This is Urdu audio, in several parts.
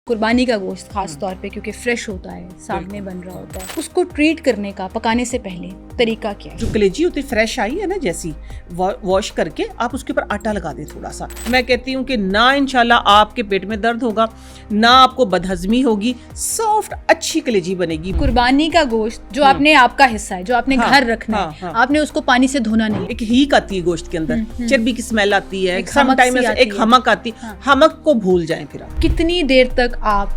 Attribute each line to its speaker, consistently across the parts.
Speaker 1: قربانی کا گوشت خاص طور پہ کیونکہ فریش ہوتا ہے, سامنے بن رہا ہوتا ہے, اس کو ٹریٹ کرنے کا پکانے سے پہلے طریقہ کیا ہے؟
Speaker 2: جو کلیجی ہوتی ہے فریش آئی ہے نا, جیسی واش کر کے آپ اس کے اوپر آٹا لگا دیں تھوڑا سا. میں کہتی ہوں کہ نہ انشاءاللہ آپ کے پیٹ میں درد ہوگا, نہ آپ کو بدہضمی ہوگی, سافٹ اچھی کلیجی بنے گی.
Speaker 1: قربانی کا گوشت جو آپ نے آپ کا حصہ ہے, جو آپ نے گھر رکھنا ہے, آپ نے اس کو پانی سے دھونا نہیں.
Speaker 2: ایک ہیک آتی ہے گوشت کے اندر, چربی کی اسمیل آتی ہے, سم ٹائم ایک ہمک آتی ہے, ہمک کو بھول جائیں. پھر آپ
Speaker 1: کتنی دیر تک آپ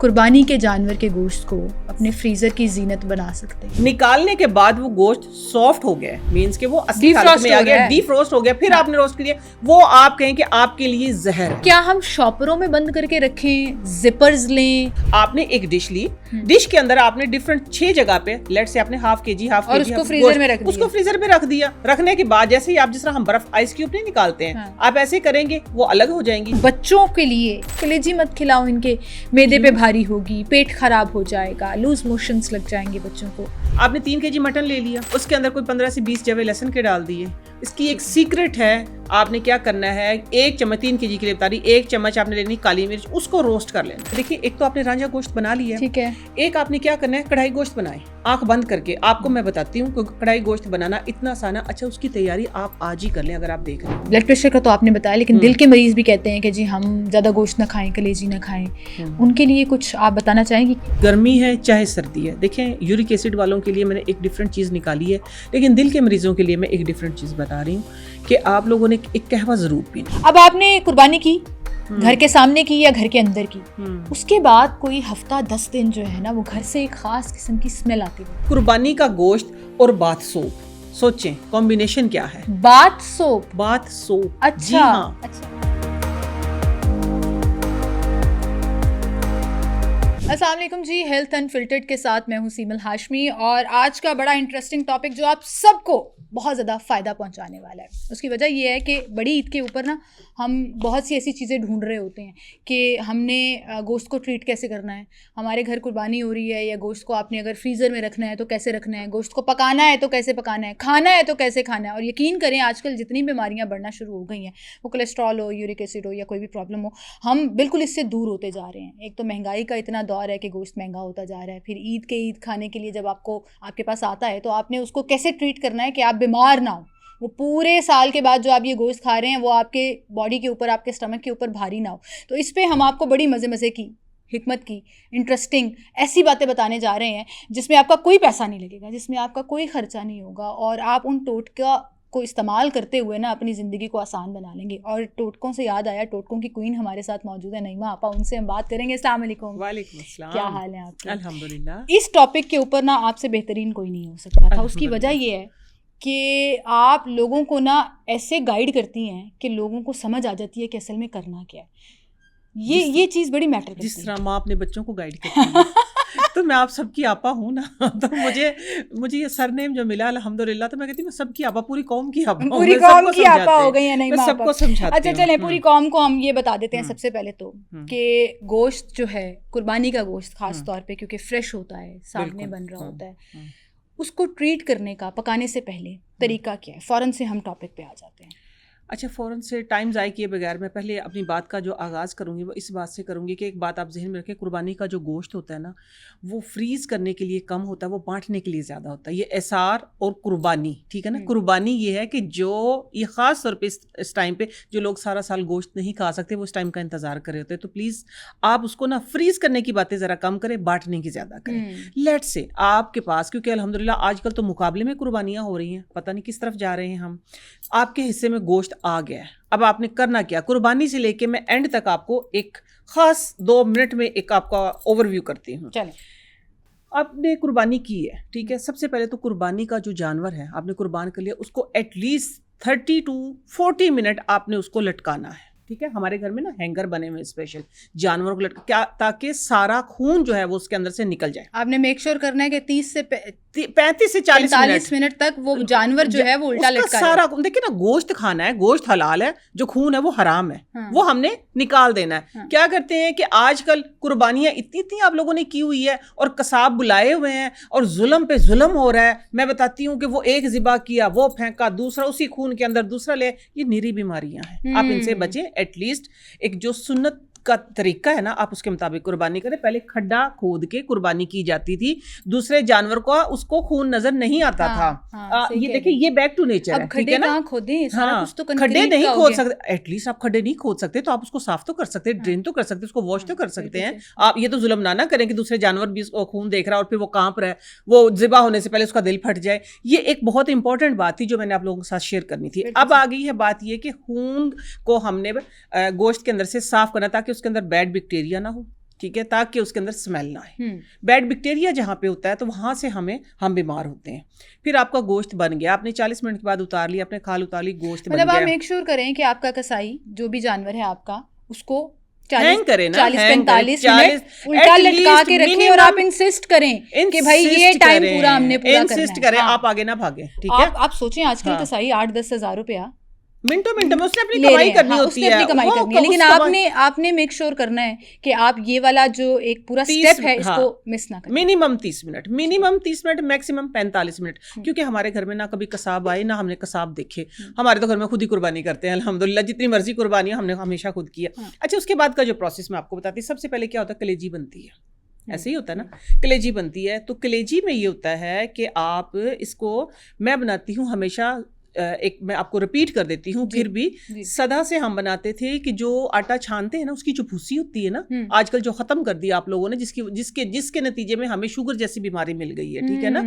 Speaker 1: قربانی کے جانور کے گوشت کو اپنے فریزر کی زینت بنا سکتے ہیں؟
Speaker 2: نکالنے کے بعد وہ گوشت سافٹ ہو گیا, مینس کہ وہ اصلی حالت میں آ گیا, ڈی فروسٹ ہو گیا, پھر آپ نے روسٹ کیا, وہ آپ کہیں کہ آپ کے لیے زہر.
Speaker 1: کیا ہم شاپروں میں بند کر کے رکھیں, زپرز لیں؟
Speaker 2: آپ نے ایک ڈش لی, ڈش کے اندر آپ نے ڈفرنٹ 6 جگہ پہ لیٹ سے آپ نے ہاف کے جی
Speaker 1: اور اس کو فریزر میں رکھ دیا.
Speaker 2: اس کو فریزر میں رکھ دیا. رکھنے کے بعد جیسے ہی آپ جس طرح ہم برف آئس کیوب نہیں نکالتے ہیں, آپ ایسے کریں گے وہ الگ ہو جائیں گی.
Speaker 1: بچوں کے لیے کلیجی مت کھلاؤ, ان کے معدے پہ بھاری ہوگی, پیٹ خراب ہو جائے گا, لوز موشنز لگ جائیں گے بچوں کو.
Speaker 2: آپ نے 3 kg مٹن لے لیا, اس کے اندر کوئی 15 سے 20 جوے لہسن کے ڈال دیے. اس کی ایک سیکرٹ ہے, آپ نے کیا کرنا ہے, 1 چمچ 3 kg کے لیے بتا رہی, 1 چمچ آپ نے لینی کالی مرچ, اس کو روسٹ کر لینا. دیکھیے ایک تو آپ نے رانجھا گوشت بنا لیا,
Speaker 1: ٹھیک ہے,
Speaker 2: ایک آپ نے کیا کرنا ہے, کڑھائی گوشت بنائیں آنکھ بند کر کے. آپ کو میں بتاتی ہوں کہ کڑھائی گوشت بنانا اتنا آسان ہے. اچھا اس کی تیاری آپ آج ہی کر لیں. اگر آپ دیکھ رہے ہیں
Speaker 1: بلڈ پریشر کا تو آپ نے بتایا, لیکن دل کے مریض بھی کہتے ہیں کہ جی ہم زیادہ گوشت نہ کھائیں, کلیجی نہ کھائیں, ان کے لیے کچھ آپ بتانا چاہیں گی؟
Speaker 2: گرمی ہے چاہے سردی ہے, دیکھیں یورک ایسڈ والوں کے لیے میں نے ایک ڈفرینٹ چیز نکالی ہے, لیکن دل کے مریضوں کے لیے میں ایک ڈفرینٹ چیز بتا رہی ہوں کہ آپ لوگوں نے ایک قہوہ ضرور پینا.
Speaker 1: اب آپ نے قربانی کی, گھر کے سامنے کی یا گھر کے اندر کی, اس کے بعد کوئی ہفتہ 10 دن جو ہے نا, وہ گھر سے ایک خاص قسم کی اسمیل آتی ہے.
Speaker 2: قربانی کا گوشت اور باتھ سوپ, سوچیں کمبینیشن کیا ہے.
Speaker 1: باتھ سوپ,
Speaker 2: باتھ سوپ,
Speaker 1: اچھا. السلام علیکم جی, ہیلتھ انفلٹرڈ کے ساتھ میں ہوں سیمل ہاشمی, اور آج کا بڑا انٹرسٹنگ ٹاپک جو آپ سب کو بہت زیادہ فائدہ پہنچانے والا ہے. اس کی وجہ یہ ہے کہ بڑی عید کے اوپر نا ہم بہت سی ایسی چیزیں ڈھونڈ رہے ہوتے ہیں کہ ہم نے گوشت کو ٹریٹ کیسے کرنا ہے, ہمارے گھر قربانی ہو رہی ہے, یا گوشت کو آپ نے اگر فریزر میں رکھنا ہے تو کیسے رکھنا ہے, گوشت کو پکانا ہے تو کیسے پکانا ہے, کھانا ہے تو کیسے کھانا ہے. اور یقین کریں آج کل جتنی بیماریاں بڑھنا شروع ہو گئی ہیں, وہ کولیسٹرول ہو, یورک ایسڈ ہو, یا کوئی بھی پرابلم ہو, ہم بالکل اس سے دور ہوتے جا رہے ہیں. ایک تو مہنگائی کا اتنا دور ہے کہ گوشت مہنگا ہوتا جا رہا ہے, پھر عید کھانے کے لیے جب آپ کے پاس آتا ہے تو آپ نے اس کو کیسے ٹریٹ کرنا ہے کہ آپ بیمار نہ ہو. وہ پورے سال کے بعد جو آپ یہ گوشت کھا رہے ہیں وہ آپ کے باڈی کے اوپر, آپ کے اسٹمک کے اوپر بھاری نہ ہو. تو اس پہ ہم آپ کو بڑی مزے کی, حکمت کی, انٹرسٹنگ ایسی باتیں بتانے جا رہے ہیں جس میں آپ کا کوئی پیسہ نہیں لگے گا, جس میں آپ کا کوئی خرچہ نہیں ہوگا, اور آپ ان ٹوٹکا کو استعمال کرتے ہوئے نا اپنی زندگی کو آسان بنا لیں گے. اور ٹوٹکوں سے یاد آیا, ٹوٹکوں کی کوئین ہمارے ساتھ موجود ہے نعیمہ آپا, ان سے ہم بات کریں گے. السلام علیکم.
Speaker 2: وعلیکم السلام.
Speaker 1: کیا حال ہے آپ کے؟
Speaker 2: الحمدللہ.
Speaker 1: اس ٹاپک کے اوپر نا آپ سے بہترین کوئی نہیں ہو سکتا تھا. اس کی وجہ یہ ہے کہ آپ لوگوں کو نا ایسے گائیڈ کرتی ہیں کہ لوگوں کو سمجھ آ جاتی ہے کہ اصل میں کرنا کیا ہے. یہ چیز بڑی میٹر کرتی ہے.
Speaker 2: جس طرح ماں اپنے بچوں کو گائیڈ کرتی ہے تو میں آپ سب کی آپا ہوں نا, تو مجھے یہ سر نیم جو ملا الحمدللہ, تو میں کہتی ہوں میں سب کی آپا, پوری قوم کی آپا,
Speaker 1: پوری قوم کی آپا ہو گئی ہیں نہیں,
Speaker 2: میں سب کو سمجھاتی ہوں.
Speaker 1: اچھا چلیں پوری قوم کو ہم یہ بتا دیتے ہیں سب سے پہلے تو کہ گوشت جو ہے, قربانی کا گوشت خاص طور پہ کیونکہ فریش ہوتا ہے, سامنے بن رہا ہوتا ہے, اس کو ٹریٹ کرنے کا پکانے سے پہلے طریقہ کیا ہے. فوراً سے ہم ٹاپک پہ آ جاتے ہیں.
Speaker 2: اچھا, فوراً سے ٹائم ضائع کیے بغیر میں پہلے اپنی بات کا جو آغاز کروں گی وہ اس بات سے کروں گی کہ ایک بات آپ ذہن میں رکھیں, قربانی کا جو گوشت ہوتا ہے نا وہ فریز کرنے کے لیے کم ہوتا ہے, وہ بانٹنے کے لیے زیادہ ہوتا ہے. یہ اثار اور قربانی, ٹھیک ہے نا, قربانی یہ ہے کہ جو یہ خاص طور پہ اس ٹائم پہ جو لوگ سارا سال گوشت نہیں کھا سکتے وہ اس ٹائم کا انتظار کر رہے ہوتے ہیں, تو پلیز آپ اس کو نا فریز کرنے کی باتیں ذرا کم کریں, بانٹنے کی زیادہ کریں. لیٹ سے آپ کے پاس, کیونکہ الحمدللہ آج کل تو مقابلے میں قربانیاں ہو رہی ہیں, پتہ نہیں کس طرف جا رہے ہیں ہم, آپ کے حصے میں گوشت آ گیا ہے. اب آپ نے کرنا کیا, قربانی سے لے کے میں اینڈ تک آپ کو ایک خاص 2 منٹ میں ایک آپ کا اوور ویو کرتی ہوں.
Speaker 1: چلیں,
Speaker 2: آپ نے قربانی کی ہے, ٹھیک ہے, سب سے پہلے تو قربانی کا جو جانور ہے آپ نے قربان کر لیا, اس کو ایٹ لیسٹ 30 to 40 منٹ آپ نے اس کو لٹکانا ہے. ٹھیک ہے, ہمارے گھر میں نا ہینگر بنے ہوئے اسپیشل جانوروں کو لٹکا, کیا تاکہ سارا خون جو ہے وہ اس کے اندر سے نکل جائے.
Speaker 1: آپ نے میک شور کرنا ہے کہ 30 سے
Speaker 2: 35 سے 40
Speaker 1: منٹ تک وہ جانور جو ہے وہ الٹا لٹکا
Speaker 2: سارا. دیکھیں نا, گوشت کھانا ہے, گوشت حلال ہے, جو خون ہے وہ حرام ہے, وہ ہم نے نکال دینا ہے. کیا کرتے ہیں کہ آج کل قربانیاں اتنی آپ لوگوں نے کی ہوئی ہے, اور قصاب بلائے ہوئے ہیں, اور ظلم پہ ظلم ہو رہا ہے. میں بتاتی ہوں کہ وہ ایک ذبح کیا, وہ پھینکا, دوسرا اسی خون کے اندر دوسرا لے. یہ نیری بیماریاں ہیں, آپ ان سے بچیں. ایٹ لیسٹ ایک جو سنت کا طریقہ ہے نا آپ اس کے مطابق قربانی کریں. پہلے کھڈا کھود کے قربانی کی جاتی تھی, دوسرے جانور کو اس کو خون نظر نہیں آتا تھا. یہ دیکھیں یہ بیک ٹو نیچر ہے, ٹھیک ہے نا. کھڈے نہیں کھود سکتے, ایٹ لیسٹ آپ کھڈے نہیں کھود سکتے تو آپ اس کو صاف تو کر سکتے, ڈرین تو کر سکتے, اس کو واش تو کر سکتے ہیں. آپ یہ تو ظلم نہ کریں کہ دوسرے جانور بھی اس کو خون دیکھ رہا ہے اور پھر وہ کانپ رہا ہے, وہ ذبح ہونے سے پہلے اس کا دل پھٹ جائے. یہ ایک بہت امپورٹنٹ بات تھی جو میں نے آپ لوگوں کے ساتھ شیئر کرنی تھی. اب آ گئی ہے بات یہ کہ خون کو ہم نے گوشت کے اندر سے صاف کرنا تاکہ اس کے اندر بیڈ بیکٹیریا نہ ہو, ٹھیک ہے, تاکہ اس کے اندر اسمیل نہ آئے. بیڈ بیکٹیریا جہاں پہ ہوتا ہے تو وہاں سے ہم بیمار ہوتے ہیں. پھر آپ کا گوشت بن گیا, آپ نے 40 منٹ کے بعد اتار لیا, آپ نے کھال اتار لی, گوشت بن گیا.
Speaker 1: مطلب آپ میک شور کریں کہ آپ کا کسائی جو بھی جانور ہے آپ کا اس کو
Speaker 2: 40-45
Speaker 1: منٹ الٹا لٹکا کے رکھیں اور آپ انسسٹ کریں کہ بھائی یہ ٹائم پورا ہم نے پورا کرنا ہے.
Speaker 2: آپ آگے نہ بھاگیں, ٹھیک ہے.
Speaker 1: آپ سوچیں آج کل کسائی 8-10 ہزار روپیہ
Speaker 2: منٹوں میں اس نے اپنی کمائی کرنی ہوتی ہے,
Speaker 1: لیکن آپ نے میک شور کرنا ہے کہ آپ یہ والا جو ایک پورا سٹیپ ہے اس کو مس نہ کریں.
Speaker 2: منیمم 30 منٹ, میکسیمم 45 منٹ, کیونکہ ہمارے گھر میں نہ کبھی قصاب آئے نہ ہم نے قصاب دیکھے. ہمارے تو گھر میں خود ہی قربانی کرتے ہیں الحمدللہ, جتنی مرضی قربانی ہم نے ہمیشہ خود کی ہے. اچھا اس کے بعد کا جو پروسیس میں آپ کو بتاتی ہوں, سب سے پہلے کیا ہوتا ہے, کلیجی بنتی ہے. ایسے ہی ہوتا ہے نا, کلیجی بنتی ہے. تو کلیجی میں یہ ہوتا ہے کہ آپ اس کو, میں بناتی ہوں ہمیشہ, ایک میں آپ کو ریپیٹ کر دیتی ہوں پھر بھی, سدا سے ہم بناتے تھے کہ جو آٹا چھانتے ہیں نا اس کی جو بھوسی ہوتی ہے نا, آج کل جو ختم کر دیا آپ لوگوں نے, جس کے نتیجے میں ہمیں شوگر جیسی بیماری مل گئی ہے, ٹھیک ہے نا.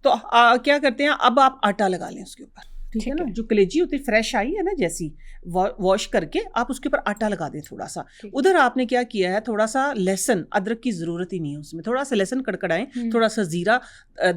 Speaker 2: تو کیا کرتے ہیں, اب آپ آٹا لگا لیں اس کے اوپر, ٹھیک ہے نا. جو کلیجی ہوتی ہے فریش آئی ہے نا جیسی, واش کر کے آپ اس کے اوپر آٹا لگا دیں تھوڑا سا. ادھر آپ نے کیا کیا ہے, تھوڑا سا لہسن, ادرک کی ضرورت ہی نہیں ہے اس میں, تھوڑا سا لہسن کڑکڑائیں, تھوڑا سا زیرہ,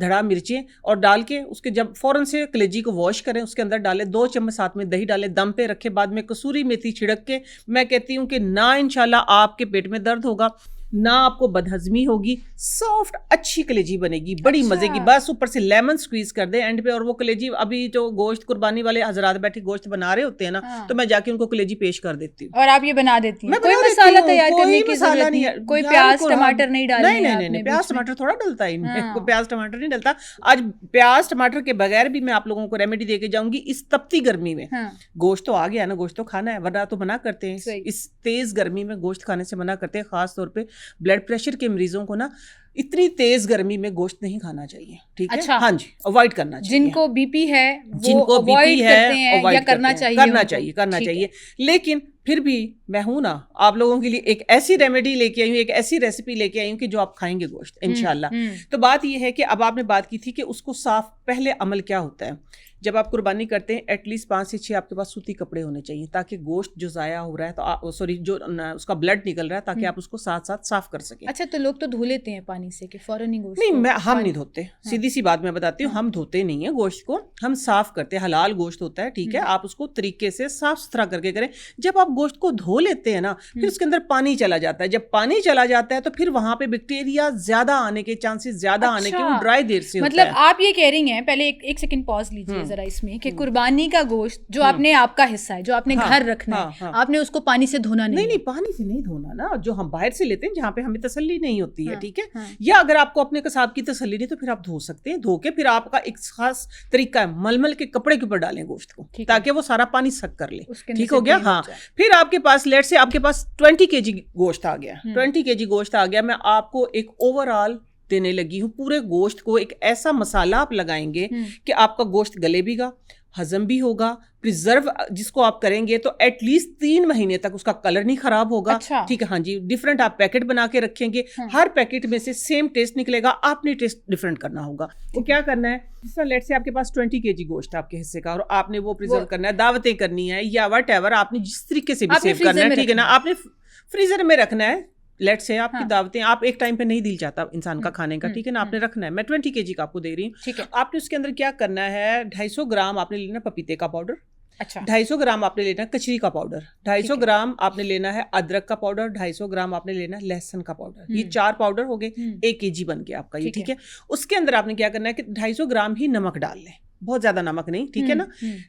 Speaker 2: دھڑا مرچیں, اور ڈال کے اس کے جب فوراً سے کلیجی کو واش کریں, اس کے اندر ڈالیں 2 چمچ ساتھ میں دہی ڈالیں, دم پہ رکھے, بعد میں کسوری میتھی چھڑک کے, میں کہتی ہوں کہ نہ انشاءاللہ آپ کے پیٹ میں درد ہوگا, نہ آپ کو بدہضمی ہوگی, سافٹ اچھی کلیجی بنے گی, بڑی مزے کی. بس اوپر سے لیمن سکویز کر دیں اینڈ پہ, اور وہ کلیجی ابھی جو گوشت قربانی والے حضرات بیٹھے گوشت بنا رہے ہوتے ہیں نا, تو میں جا کے ان کو کلیجی پیش کر دیتی ہوں.
Speaker 1: اور آپ یہ بنا دیتی ہیں, کوئی مسالہ تیار کرنے کی ضرورت نہیں ہے, کوئی پیاز ٹماٹر نہیں ڈالنا.
Speaker 2: نہیں, پیاز ٹماٹر تھوڑا ڈلتا ہے ان میں, کوئی پیاز ٹماٹر نہیں ڈلتا. آج پیاز ٹماٹر کے بغیر بھی میں آپ لوگوں کو ریمیڈی دے کے جاؤں گی. اس تپتی گرمی میں گوشت تو آ گیا نا, گوشت تو کھانا ہے, ورنہ تو منع کرتے ہیں. اس تیز گرمی میں گوشت کھانے سے منع کرتے ہیں, خاص طور پہ بلڈ پریشر کے مریضوں کو نا اتنی تیز گرمی میں گوشت نہیں کھانا چاہیے, ٹھیک ہے. ہاں جی, اوائڈ کرنا چاہیے.
Speaker 1: جن کو بی پی ہے, جن کو بی پی ہے, یا کرنا چاہیے.
Speaker 2: لیکن پھر بھی میں ہوں نا آپ لوگوں کے لیے ایک ایسی ریمیڈی لے کے آئی ہوں, ایک ایسی ریسیپی لے کے آئی ہوں کہ جو آپ کھائیں گے گوشت انشاءاللہ. تو بات یہ ہے کہ اب آپ نے بات کی تھی کہ اس کو صاف, پہلے عمل کیا ہوتا ہے جب آپ قربانی کرتے ہیں, ایٹ لیسٹ 5 سے 6 آپ کے پاس سوتی کپڑے ہونے چاہیے, تاکہ گوشت جو ضائع ہو رہا ہے تو سوری جو اس کا بلڈ نکل رہا ہے, تاکہ آپ اس کو ساتھ ساتھ صاف کر سکیں.
Speaker 1: اچھا, تو لوگ تو دھو لیتے ہیں پانی سے کہ فوراً ہی گوشت.
Speaker 2: نہیں, ہم نہیں دھوتے, سیدھی سی بات میں بتاتی ہوں, ہم دھوتے نہیں ہیں گوشت کو, ہم صاف کرتے ہیں. حلال گوشت ہوتا ہے, ٹھیک ہے, آپ اس کو طریقے سے صاف ستھرا کر کے کریں. جب آپ گوشت کو دھو لیتے ہیں نا, پھر اس کے اندر پانی چلا جاتا ہے. جب پانی چلا جاتا ہے تو پھر وہاں پہ بیکٹیریا زیادہ آنے کے چانسز زیادہ آنے کے, وہ ڈرائی دیر سے.
Speaker 1: مطلب آپ یہ کہہ رہی ہیں, پہلے ایک سیکنڈ پاز لیجیے ذرا اس میں, کہ قربانی کا گوشت جو آپ کا حصہ ہے, جو آپ نے گھر رکھنا ہے, آپ نے اس کو پانی سے دھونا نہیں.
Speaker 2: نہیں, پانی سے نہیں دھونا نا, جو ہم باہر سے لیتے ہیں جہاں پہ ہمیں تسلی نہیں ہوتی ہے, ٹھیک ہے. یا اگر آپ کو اپنے قصاب کی تسلی نہیں تو پھر آپ دھو سکتے ہیں. دھو کے پھر آپ کا ایک خاص طریقہ ہے, ململ کے کپڑے کے اوپر ڈالیں گوشت کو, تاکہ وہ سارا پانی سک کر لے, ٹھیک ہو گیا. ہاں, پھر آپ کے پاس لیٹ سے آپ کے پاس 20 kg گوشت آ گیا, 20 kg گوشت آ گیا. میں آپ کو ایک اوور آل دینے لگی ہوں. پورے گوشت کو ایک ایسا مسالہ آپ لگائیں گے کہ آپ کا گوشت گلے بھی گا, ہضم بھی ہوگا. پریزرو جس کو آپ کریں گے تو ایٹ لیسٹ 3 مہینے تک اس کا کلر نہیں خراب ہوگا, ٹھیک ہے. ہاں جی, ڈفرنٹ آپ پیکٹ بنا کے رکھیں گے, ہر پیکٹ میں سے سیم ٹیسٹ نکلے گا, آپ نے ٹیسٹ ڈفرنٹ کرنا ہوگا. وہ کیا کرنا ہے, جس طرح لیٹ سے آپ کے پاس 20 kg گوشت آپ کے حصے کا, اور آپ نے وہ پریزرو کرنا ہے, دعوتیں کرنی ہے یا وٹ ایور, آپ نے جس طریقے سے بھی سیو کرنا ہے, ٹھیک ہے نا. آپ نے فریزر میں رکھنا ہے. لیٹ سے آپ کی دعوتیں, آپ ایک ٹائم پہ نہیں دل جاتا انسان کا کھانے کا, ٹھیک ہے نا. آپ نے رکھنا ہے. میں 20 kg کا آپ کو دے رہی ہوں. آپ نے اس کے اندر کیا کرنا ہے, 250 گرام آپ نے لینا پپیتے کا پاؤڈر, 250 گرام آپ نے لینا کچری کا پاؤڈر, 250 گرام آپ نے لینا ہے ادرک کا پاؤڈر, 250 گرام آپ نے لینا ہے لہسن کا پاؤڈر. یہ 4 پاؤڈر ہو گئے, 1 kg بن گیا آپ کا یہ, ٹھیک ہے. اس کے اندر آپ نے کیا کرنا ہے کہ 250 گرام ہی نمک ڈال لیں, بہت زیادہ نمک نہیں, ٹھیک ہے نا.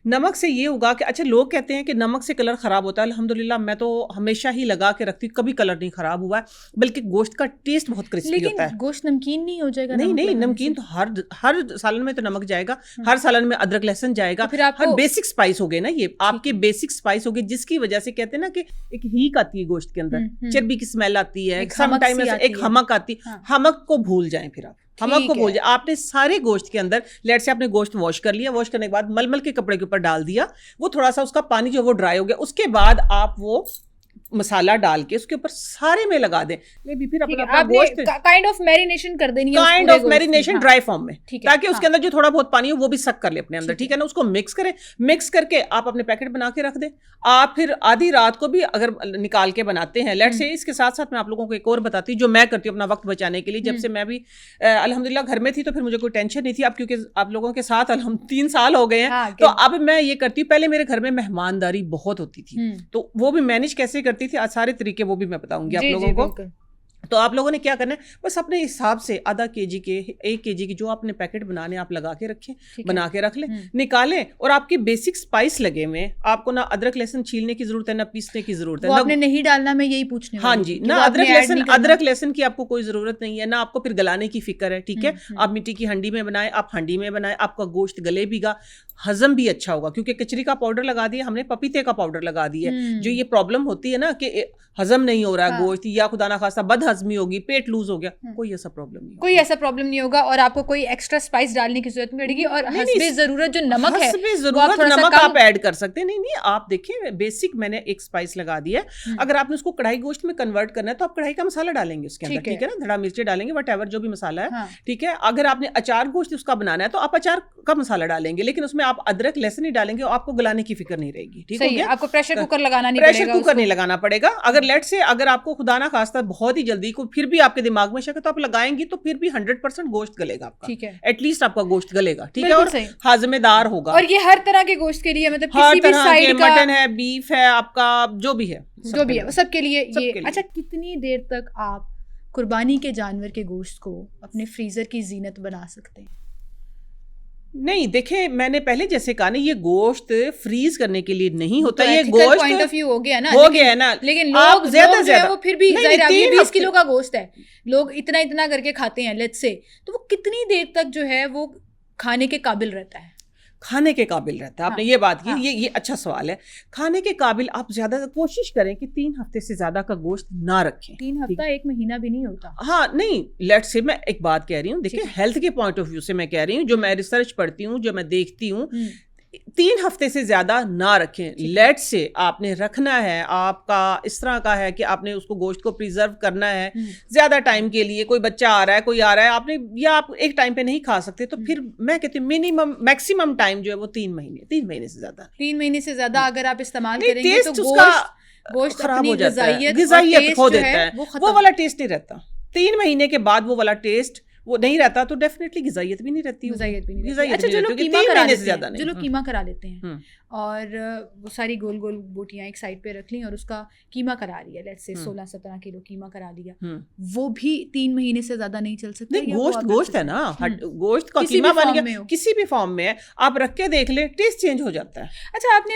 Speaker 2: نمک سے یہ ہوگا کہ اچھا لوگ کہتے ہیں کہ نمک سے کلر خراب ہوتا ہے, الحمدللہ میں تو ہمیشہ ہی لگا کے رکھتی ہوں, کبھی کلر نہیں خراب ہوا ہے, بلکہ گوشت کا ٹیسٹ بہت کرسپی ہوتا ہے.
Speaker 1: لیکن گوشت نمکین نہیں ہو جائے گا؟
Speaker 2: نہیں, نمکین تو ہر سالن میں تو نمک جائے گا, ہر سالن میں ادرک لہسن جائے گا, ہر بیسک اسپائس ہو گئے نا, یہ آپ کے بیسک اسپائس ہو گئے, جس کی وجہ سے کہتے ہیں نا کہ ایک ہیک آتی ہے گوشت کے اندر, چربی کی اسمیل آتی ہے, سم ٹائم ایک ہمک آتی ہے. ہمک کو بھول جائیں, پھر آپ ہمک کو بھول جائیں. آپ نے سارے گوشت کے اندر لیٹ سے آپ نے گوشت واش کر لیا, واش کرنے کے بعد مل کے کپڑے کے اوپر ڈال دیا, وہ تھوڑا سا اس کا پانی جو وہ ڈرائی ہو گیا, اس کے بعد آپ وہ مسالہ ڈال کے اس کے اوپر سارے میں لگا دیں. پھر اپنا گوشت
Speaker 1: کائنڈ آف میرینیشن کر دینی ہے,
Speaker 2: kind of marination dry form میں, تاکہ اس کے اندر جو تھوڑا بہت پانی ہو وہ بھی سک کر لے اپنے اندر, ٹھیک ہے نا. اس کو مکس کریں, مکس کر کے آپ اپنے پیکٹ بنا کے رکھ دیں. آپ پھر آدھی رات کو بھی اگر نکال کے بناتے ہیں, لیٹ سے اس کے ساتھ ساتھ میں آپ لوگوں کو ایک اور بتاتی ہوں جو میں کرتی ہوں اپنا وقت بچانے کے لیے. جب سے میں بھی الحمدللہ گھر میں تھی تو پھر مجھے کوئی ٹینشن نہیں تھی. اب کیونکہ آپ لوگوں کے ساتھ 3 سال ہو گئے ہیں, تو اب میں یہ کرتی ہوں. پہلے میرے گھر میں مہمانداری بہت ہوتی تھی, تو وہ بھی مینیج کیسے کرتی تھی, سارے طریقے وہ بھی میں بتاؤں گی آپ لوگوں کو. تو آپ لوگوں نے کیا کرنا ہے, بس اپنے حساب سے آدھا kg کے 1 kg کی جو آپ نے پیکٹ بنانے آپ لگا کے رکھیں, بنا کے رکھ لیں, نکالیں. اور آپ کے بیسک اسپائس لگے ہوئے, آپ کو نہ ادرک لہسن چھیلنے کی ضرورت ہے, نہ پیسنے کی ضرورت ہے,
Speaker 1: وہ آپ نے نہیں ڈالنا, میں یہی پوچھنے.
Speaker 2: ہاں جی, نہ ادرک لہسن کی آپ کو کوئی ضرورت نہیں ہے, نہ آپ کو پھر گلانے کی فکر ہے, ٹھیک ہے. آپ مٹی کی ہنڈی میں بنائیں, آپ ہنڈی میں بنائیں, آپ کا گوشت گلے بھی گا, ہضم بھی اچھا ہوگا. کیونکہ کچری کا پاؤڈر لگا دیا ہم نے, پپیتے کا پاؤڈر لگا دیا, جو یہ پرابلم ہوتی ہے نا کہ ہضم نہیں ہو رہا ہے گوشت, یا خدا نہ خواستہ بد ہضمی ہوگی, پیٹ لوز ہو گیا, کوئی ایسا پرابلم نہیں,
Speaker 1: کوئی ایسا پرابلم نہیں ہوگا. اور آپ کو کوئی ایکسٹرا اسپائس ڈالنے کی ضرورت نہیں پڑے گی. اور حسب ضرورت جو نمک ہے,
Speaker 2: حسب ضرورت نمک آپ ایڈ کر سکتے ہیں. نہیں, آپ دیکھیں بیسک میں نے ایک اسپائس لگا دیا ہے. اگر آپ نے اس کو کڑھائی گوشت میں کنورٹ کرنا ہے تو آپ کڑھائی کا مسالہ ڈالیں گے اس کے اندر, ٹھیک ہے نا, دھڑا مرچیں ڈالیں گے, وٹ ایور جو بھی مسالہ ہے, ٹھیک ہے. اگر آپ نے اچار گوشت اس کا بنانا ہے تو آپ اچار کا مسالہ ڈالیں گے, لیکن اس میں آپ ادرک لہسن نہیں ڈالیں گے, آپ کو گلانے کی فکر نہیں رہے گی, ٹھیک ہے.
Speaker 1: آپ کو پریشر کوکر لگانا نہیں پڑے گا,
Speaker 2: پریشر کوکر نہیں لگانا پڑے گا. اگر لیٹ سے اگر آپ کو خدا نہ خواستہ بہت ہی جلدی کو پھر بھی آپ کے دماغ میں شک ہے تو آپ لگائیں گی, تو پھر بھی 100% گوشت گلے گا آپ کا,
Speaker 1: ٹھیک ہے,
Speaker 2: ایٹ لیسٹ آپ کا گوشت گلے گا, ٹھیک ہے, اور ہاضمے دار ہوگا.
Speaker 1: اور یہ ہر طرح کے گوشت کے لیے, مطلب
Speaker 2: ہر
Speaker 1: کسی بھی
Speaker 2: طرح
Speaker 1: سائیڈ
Speaker 2: کے,
Speaker 1: کا,
Speaker 2: مٹن ہے, بیف ہے, آپ کا جو بھی ہے,
Speaker 1: سب کے لیے یہ. اچھا, کتنی دیر تک آپ قربانی کے جانور کے گوشت کو اپنے فریزر کی زینت بنا سکتے ہیں؟
Speaker 2: نہیں دیکھیں, میں نے پہلے جیسے کہا نا, یہ گوشت فریز کرنے کے لیے نہیں ہوتا, یہ گوشت
Speaker 1: پوائنٹ آف ویو ہو گیا نا, لیکن
Speaker 2: لوگ
Speaker 1: زیادہ زیادہ وہ پھر بھی 20 کلو کا گوشت ہے, لوگ اتنا کر کے کھاتے ہیں لیٹ سے, تو وہ کتنی دیر تک جو ہے وہ کھانے کے قابل رہتا ہے؟
Speaker 2: کھانے کے قابل رہتا ہے. آپ نے یہ بات کی, یہ اچھا سوال ہے. کھانے کے قابل آپ زیادہ کوشش کریں کہ 3 ہفتے سے زیادہ کا گوشت نہ رکھیں.
Speaker 1: 3 ہفتہ 1 مہینہ بھی نہیں ہوتا.
Speaker 2: ہاں نہیں, لیٹ سے میں ایک بات کہہ رہی ہوں, دیکھیں ہیلتھ کے پوائنٹ آف ویو سے میں کہہ رہی ہوں, جو میں ریسرچ پڑھتی ہوں, جو میں دیکھتی ہوں, 3 ہفتے سے زیادہ نہ رکھیں. لیٹ سے آپ نے رکھنا ہے, آپ کا اس طرح کا ہے کہ آپ نے اس کو گوشت کو پریزرو کرنا ہے زیادہ ٹائم کے لیے, کوئی بچہ آ رہا ہے, کوئی آ رہا ہے, آپ نے, یا آپ ایک ٹائم پہ نہیں کھا سکتے, تو پھر میں کہتی ہوں منیمم میکسیمم ٹائم جو ہے وہ 3 مہینے سے زیادہ.
Speaker 1: 3 مہینے سے زیادہ اگر آپ استعمال کریں گے تو گوشت
Speaker 2: خراب ہو جاتا ہے, غذائیت کھو دیتا ہے, وہ والا ٹیسٹ نہیں رہتا. 3 مہینے کے بعد وہ والا ٹیسٹ وہ نہیں رہتا, تو ڈیفینیٹلی غذائیت بھی نہیں رہتی.
Speaker 1: اچھا, چلو قیمہ کرا لیتے ہیں, اور وہ ساری گول گول بوٹیاں ایک سائڈ پہ رکھ لیں, اور اس کا قیمہ کرا لیا, لیٹ سے 16-17 کلو قیمہ کرا لیا, وہ بھی 3 مہینے سے زیادہ نہیں چل سکتے.
Speaker 2: گوشت ہے نا, گوشت کا قیمہ بن گیا, کسی بھی فارم میں ہے, آپ رکھ کے دیکھ لیں, ٹیسٹ چینج ہو جاتا ہے.
Speaker 1: اچھا, آپ نے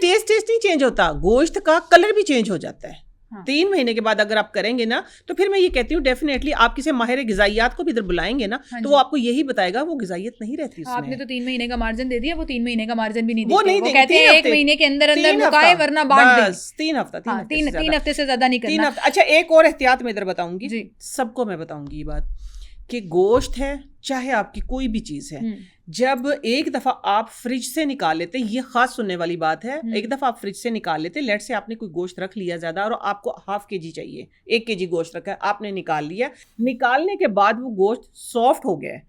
Speaker 2: ٹیسٹ نہیں چینج ہوتا, گوشت کا کلر بھی چینج ہو جاتا ہے. 3 مہینے کے بعد اگر آپ کریں گے نا, تو پھر میں یہ کہتی ہوں ڈیفینیٹلی آپ کسی ماہر غذائیات کو بھی ادھر بلائیں گے نا, تو وہ آپ کو یہی بتائے گا وہ غذائیت نہیں رہتی.
Speaker 1: آپ نے تو 3 مہینے کا مارجن دے دیا, وہ 3 مہینے کا مارجن بھی نہیں دیتے, وہ کہتے ہیں 1 مہینے کے اندر مکائے ورنہ بانٹ دیں.
Speaker 2: 3
Speaker 1: ہفتے سے زیادہ نہیں کرنا.
Speaker 2: اچھا, ایک اور احتیاط میں ادھر بتاؤں گی, سب کو میں بتاؤں گی یہ بات, کہ گوشت ہے چاہے آپ کی کوئی بھی چیز ہے, جب ایک دفعہ آپ فریج سے نکال لیتے, یہ خاص سننے والی بات ہے, ایک دفعہ آپ فریج سے نکال لیتے, لیٹ سے آپ نے کوئی گوشت رکھ لیا زیادہ, اور آپ کو 1/2 kg چاہیے, 1 kg گوشت رکھا ہے, آپ نے نکال لیا, نکالنے کے بعد وہ گوشت سافٹ ہو گیا ہے,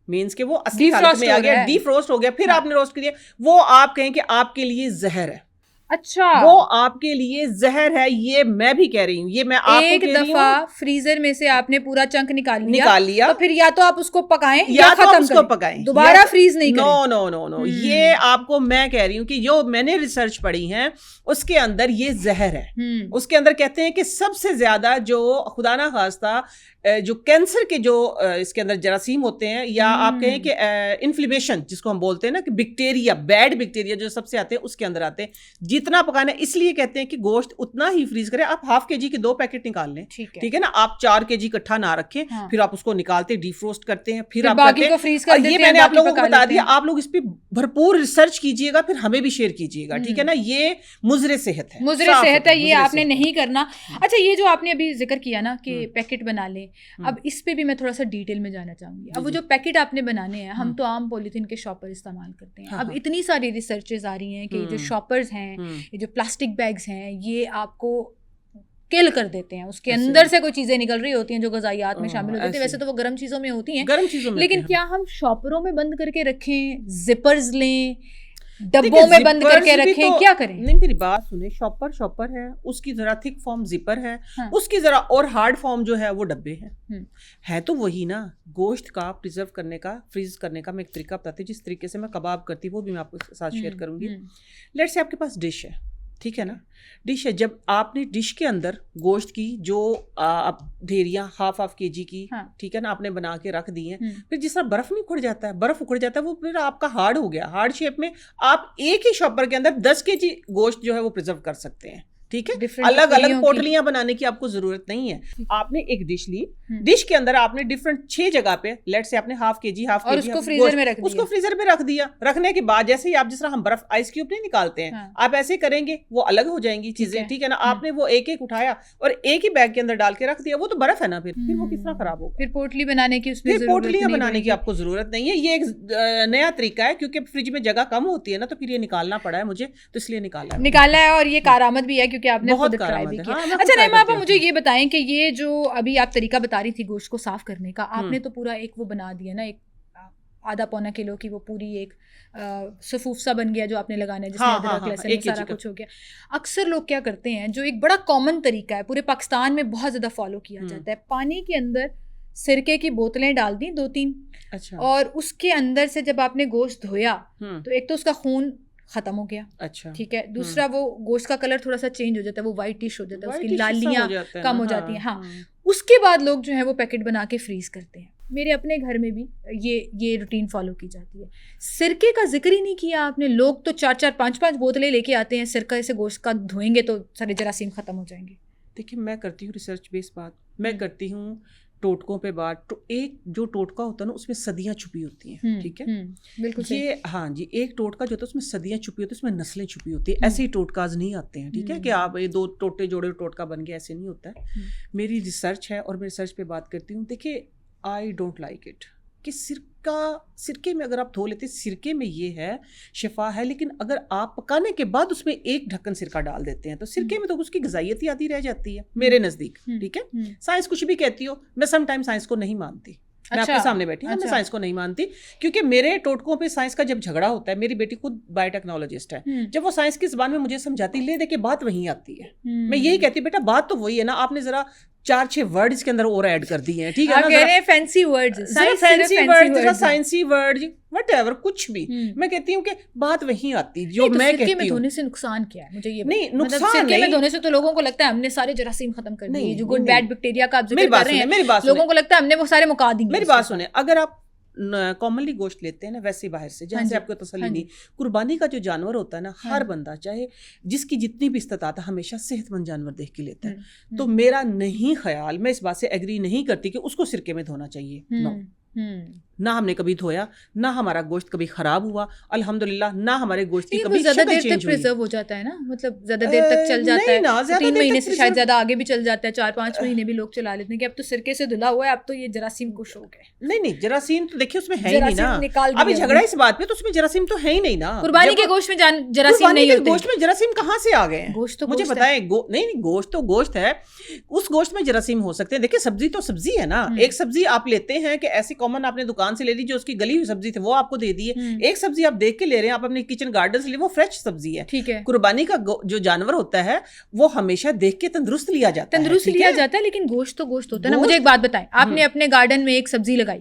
Speaker 2: مینس کہ وہ اصلی حالت میں آ گیا, ڈی فروسٹ ہو گیا, پھر آپ نے روسٹ کیا, وہ آپ کہیں کہ آپ کے لیے زہر ہے.
Speaker 1: اچھا
Speaker 2: وہ آپ کے لیے زہر ہے, یہ میں بھی کہہ رہی ہوں, یہ میں آپ کو
Speaker 1: ایک
Speaker 2: کہہ رہی
Speaker 1: دفعہ
Speaker 2: ہوں.
Speaker 1: فریزر میں سے آپ نے پورا چنک نکال
Speaker 2: نکال لیا
Speaker 1: تو پھر یا تو آپ اس کو پکائیں
Speaker 2: یا تو آپ
Speaker 1: ختم
Speaker 2: اس کو
Speaker 1: کریں,
Speaker 2: پکائیں,
Speaker 1: دوبارہ فریز نہیں کریں.
Speaker 2: نو نو نو نو, یہ آپ کو میں کہہ رہی ہوں کہ جو میں نے ریسرچ پڑھی ہے اس کے اندر یہ زہر ہے. اس کے اندر کہتے ہیں کہ سب سے زیادہ جو خدا نہ خواستہ جو کینسر کے جو اس کے اندر جراثیم ہوتے ہیں, یا آپ کہیں کہ انفلیمیشن جس کو ہم بولتے ہیں نا, کہ بیکٹیریا, بیڈ بیکٹیریا جو سب سے آتے ہیں اس کے اندر آتے ہیں. جتنا پکانا ہے, اس لیے کہتے ہیں کہ گوشت اتنا ہی فریز کریں. آپ ½ kg کے 2 پیکٹ نکال لیں, ٹھیک ہے نا, آپ 4 kg اکٹھا نہ رکھیں, پھر آپ اس کو نکالتے ڈی فروسٹ کرتے ہیں, پھر آپ
Speaker 1: باقی کو فریز کر دیتے ہیں.
Speaker 2: یہ میں نے آپ لوگوں کو بتا دیا, آپ لوگ اس پہ بھرپور ریسرچ کیجیے گا, پھر ہمیں بھی شیئر کیجیے گا, ٹھیک ہے نا. یہ مضر صحت ہے,
Speaker 1: مضر صحت ہے, یہ آپ نے نہیں کرنا. اچھا, یہ جو آپ نے ابھی ذکر کیا نا کہ پیکٹ بنا لیں, اب اس پہ بھی میں تھوڑا سا ڈیٹیل میں جانا چاہوں گی. اب وہ جو پیکٹ آپ نے بنانے ہیں, ہم تو عام پولیتھین کے شاپر استعمال کرتے ہیں. اب اتنی ساری ریسرچز آ رہی ہیں کہ جو شاپرز ہیں, یہ جو پلاسٹک بیگز ہیں, یہ آپ کو کل کر دیتے ہیں. اس کے اندر سے کوئی چیزیں نکل رہی ہوتی ہیں جو غذائیات میں شامل ہوتی ہیں. ویسے تو وہ گرم چیزوں میں ہوتی ہیں, لیکن کیا ہم شاپروں میں بند کر کے رکھیں, زپرز لیں, ڈبوں میں بند کر کے رکھیں, کیا کریں؟
Speaker 2: نہیں, میری بات سنیں, شاپر ہے, اس کی ذرا تھک فارم زپر ہے, اس کی ذرا اور ہارڈ فارم جو ہے وہ ڈبے ہیں. ہے تو وہی نا. گوشت کا پریزرو کرنے کا, فریز کرنے کا میں ایک طریقہ بتاتی ہوں, جس طریقے سے میں کباب کرتی ہوں وہ بھی میں آپ کے ساتھ شیئر کروں گی. لیٹ سے آپ کے پاس ڈش ہے, ٹھیک ہے نا, ڈش ہے. جب آپ نے ڈش کے اندر گوشت کی جو ڈھیریاں ½ kg کی, ٹھیک ہے نا, آپ نے بنا کے رکھ دی ہیں, پھر جس طرح برف نہیں اکھڑ جاتا ہے, برف اکھڑ جاتا ہے, وہ پھر آپ کا ہارڈ ہو گیا. ہارڈ شیپ میں آپ ایک ہی شاپر کے اندر 10 kg گوشت جو ہے وہ پریزرو کر سکتے ہیں, ٹھیک ہے. الگ الگ پوٹلیاں بنانے کی آپ کو ضرورت نہیں ہے. آپ نے ایک ڈش لی, ڈش کے اندر آپ نے ڈفرنٹ 6 جگہ پہ, لیٹ سے آپ نے ½ kg
Speaker 1: اس کو فریزر
Speaker 2: میں رکھ دیا. رکھنے کے بعد جیسے ہی آپ, جس طرح ہم برف آئس کیوب نہیں نکالتے ہیں, آپ ایسے کریں گے وہ الگ ہو جائیں گی چیزیں, ٹھیک ہے نا. آپ نے وہ ایک ایک اٹھایا اور ایک ہی بیگ کے اندر ڈال کے رکھ دیا, وہ تو برف ہے نا, پھر وہ کس طرح خراب ہوگا.
Speaker 1: پھر پوٹلی بنانے کی, اس میں
Speaker 2: پوٹلیاں بنانے کی آپ کو ضرورت نہیں ہے. یہ ایک نیا طریقہ ہے, کیونکہ فریج میں جگہ کم ہوتی ہے نا, تو پھر یہ نکالنا پڑا ہے مجھے, تو اس لیے نکالا ہے.
Speaker 1: اور یہ کارآمد بھی ہے کیونکہ آپ نے خود ٹرائی بھی کیا. اچھا نعیمہ, آپ مجھے یہ بتائیں کہ یہ جو ابھی آپ طریقہ بتا رہی تھی گوشت کو صاف کرنے کا, آپ نے تو پورا ایک وہ بنا دیا نا, ایک ½ کلو کی وہ پوری ایک صفوف سا بن گیا جو آپ نے لگانا ہے, جس میں ادرک لہسن سارا کچھ ہو گیا. اکثر لوگ کیا کرتے ہیں, جو ایک بڑا کامن طریقہ ہے پورے پاکستان میں بہت زیادہ فالو کیا جاتا ہے, پانی کے اندر سرکے کی بوتلیں ڈال دیں 2-3, اور اس کے اندر سے جب آپ نے گوشت دھویا تو ایک تو اس کا خون ختم ہو گیا,
Speaker 2: اچھا,
Speaker 1: ٹھیک ہے. دوسرا وہ گوشت کا کلر تھوڑا سا چینج ہو جاتا ہے, وہ وائٹش ہو جاتا ہے, اس کی لالیاں کم ہو جاتی ہیں. ہاں, اس کے بعد لوگ جو ہے وہ پیکٹ بنا کے فریز کرتے ہیں. میرے اپنے گھر میں بھی یہ روٹین فالو کی جاتی ہے. سرکے کا ذکر ہی نہیں کیا آپ نے. لوگ تو 4-4 5-5 بوتلیں لے کے آتے ہیں, سرکے سے گوشت کا دھوئیں گے تو سارے جراثیم ختم ہو جائیں گے.
Speaker 2: دیکھیے, میں کرتی ہوں ریسرچ بیس بات, میں کرتی ہوں ٹوٹکوں پہ بات. ایک جو ٹوٹکا ہوتا ہے نا, اس میں صدیاں چھپی ہوتی ہیں, ٹھیک ہے,
Speaker 1: بالکل
Speaker 2: یہ ہاں جی, ایک ٹوٹکا جو ہوتا ہے اس میں صدیاں چھپی ہوتی ہیں, اس میں نسلیں چھپی ہوتی ہیں. ایسے ہی ٹوٹکاز نہیں آتے ہیں, ٹھیک ہے, کہ آپ یہ 2 ٹوٹے جوڑے ٹوٹکا بن گیا, ایسے نہیں ہوتا ہے. میری ریسرچ ہے اور میں ریسرچ پہ بات کرتی ہوں. دیکھیے, آئی ڈونٹ لائک اٹ کہ سرکے میں اگر آپ دھو لیتے, سرکے میں یہ ہے شفا ہے, لیکن اگر آپ پکانے کے بعد اس میں ایک ڈھکن سرکہ ڈال دیتے ہیں تو سرکے میں تو اس کی غذائیت ہی آدھی رہ جاتی ہے میرے نزدیک, ٹھیک ہے. سائنس کچھ بھی کہتی ہو, میں سم ٹائم سائنس کو نہیں مانتی. میں آپ کے سامنے بیٹھی ہوں, میں سائنس کو نہیں مانتی, کیونکہ میرے ٹوٹکوں پہ سائنس کا جب جھگڑا ہوتا ہے, میری بیٹی خود بایو ٹیکنالوجسٹ ہے, جب وہ سائنس کی زبان میں مجھے سمجھاتی, لے دے کے بات وہیں آتی ہے. میں یہی کہتی ہوں, بیٹا بات تو وہی ہے نا, آپ نے ذرا 4-6 ورڈ اس کے اندر اور ایڈ کر دیے ہیں, ٹھیک ہے نا,
Speaker 1: کہہ رہے ہیں فینسی ورڈز,
Speaker 2: سائنسی ورڈ, وٹ ایور, کچھ بھی. میں کہتی ہوں کہ بات وہیں آتی جو میں کہتی ہوں.
Speaker 1: دھونے سے نقصان کیا ہے مجھے یہ
Speaker 2: نہیں, نقصان نہیں.
Speaker 1: دھونے سے تو لوگوں کو لگتا ہے ہم نے سارے جراثیم ختم کر دیے, جو گڈ بیڈ بیکٹیریا کا آپ ذکر کر رہے ہیں, لوگوں کو لگتا ہے ہم نے وہ سارے مکا دیے.
Speaker 2: میری بات سنیں, اگر آپ کامنلی گوشت لیتے ہیں نا ویسے باہر سے, جہاں سے آپ کو تسلی نہیں, قربانی کا جو جانور ہوتا ہے نا, ہر بندہ چاہے جس کی جتنی بھی استطاعت ہے ہمیشہ صحت مند جانور دیکھ کے لیتا ہے. تو میرا نہیں خیال, میں اس بات سے ایگری نہیں کرتی کہ اس کو سرکے میں دھونا چاہیے. نو, نہ ہم نے کبھی دھویا, نہ ہمارا گوشت کبھی خراب ہوا الحمدللہ, نہ ہمارے گوشت کی کبھی
Speaker 1: زیادہ دیر تک پریزرو ہو جاتا ہے نا, مطلب زیادہ دیر تک چل جاتا ہے, 3 مہینے سے شاید زیادہ آگے بھی چل جاتا ہے, 4-5 مہینے بھی لوگ چلا لیتے ہیں کہ اب تو سرکے سے دھلا ہوا ہے, اب تو یہ جراثیم کش ہو گئے.
Speaker 2: نہیں, جراثیم تو دیکھیے اس میں ہے ہی نہیں نا. ابھی جھگڑا اس بات پہ, تو اس میں جراثیم تو ہے ہی نہیں نا.
Speaker 1: قربانی کے گوشت میں جراثیم نہیں ہوتے.
Speaker 2: گوشت میں جراثیم کہاں سے آ گئے ہیں, مجھے بتائیں. نہیں, گوشت تو گوشت ہے, اس گوشت میں جراثیم ہو سکتے ہیں. دیکھیے, سبزی تو سبزی ہے نا. ایک سبزی آپ لیتے ہیں کہ ایسی کامن آپ نے دکان سے لے لی جو اس کی گلی ہوئی سبزی تھی وہ آپ کو دے دی ہے. ایک سبزی آپ دیکھ کے لے رہے ہیں, آپ اپنے کچن گارڈن سے لے, وہ فریش سبزی ہے.
Speaker 1: ٹھیک ہے.
Speaker 2: قربانی کا جو جانور ہوتا ہے وہ ہمیشہ دیکھ کے تندرست لیا جاتا ہے,
Speaker 1: لیکن گوشت تو گوشت ہوتا ہے نا. مجھے ایک بات بتائیں, آپ نے اپنے گارڈن میں ایک سبزی لگائی,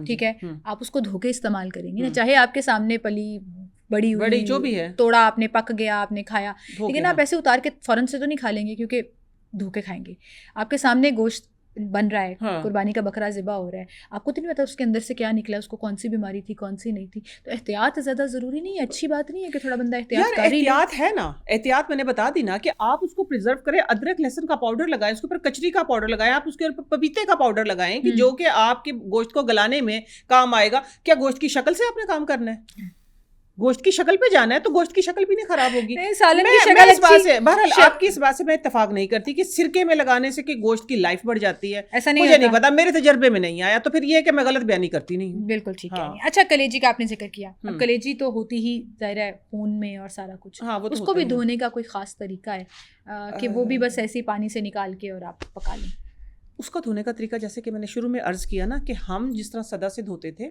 Speaker 1: ٹھیک ہے, آپ اس کو دھو کے استعمال کریں گے نا, چاہے آپ کے سامنے پلی بڑی جو بھی ہے, توڑا آپ نے, پک گیا آپ نے کھایا, لیکن آپ ایسے اتار کے فوراً سے تو نہیں کھا لیں گے کیونکہ دھو کے کھائیں گے. آپ کے سامنے گوشت بن رہا ہے, قربانی کا بکرا ذبح ہو رہا ہے, آپ کو تو نہیں پتا اس کے اندر سے کیا نکلا, اس کو کون سی بیماری تھی کون سی نہیں تھی. تو احتیاط زیادہ ضروری نہیں ہے, اچھی بات نہیں ہے کہ تھوڑا بندہ احتیاط کر.
Speaker 2: احتیاط ہے نا, احتیاط میں نے بتا دی نا کہ آپ اس کو پریزرو کریں, ادرک لہسن کا پاؤڈر لگائیں, اس کے اوپر کچری کا پاؤڈر لگائیں, آپ اس کے اوپر پپیتے کا پاؤڈر لگائیں کہ جو کہ آپ کے گوشت کو گلانے میں کام آئے گا. کیا گوشت کی شکل سے آپ نے کام کرنا ہے؟ گوشت کی شکل پہ جانا ہے تو گوشت کی شکل بھی نہیں خراب ہوگی. بہرحال آپ کی اس بات سے میں اتفاق نہیں کرتی کہ سرکے میں لگانے سے کہ گوشت کی لائف بڑھ جاتی ہے,
Speaker 1: ایسا
Speaker 2: مجھے نہیں پتا, میرے تجربے میں نہیں آیا, تو پھر یہ کہ میں غلط بیانی کرتی نہیں ہوں.
Speaker 1: بالکل ٹھیک ہے. اچھا, کلیجی کا آپ نے ذکر کیا, اب کلیجی تو ہوتی ہی ظاہر ہے خون میں اور سارا کچھ, اس کو بھی دھونے کا کوئی خاص طریقہ ہے کہ وہ بھی بس ایسے پانی سے نکال کے اور آپ پکا لیں؟
Speaker 2: اس کو دھونے کا طریقہ جیسے کہ میں نے شروع میں عرض کیا نا کہ ہم جس طرح صدا سے دھوتے تھے,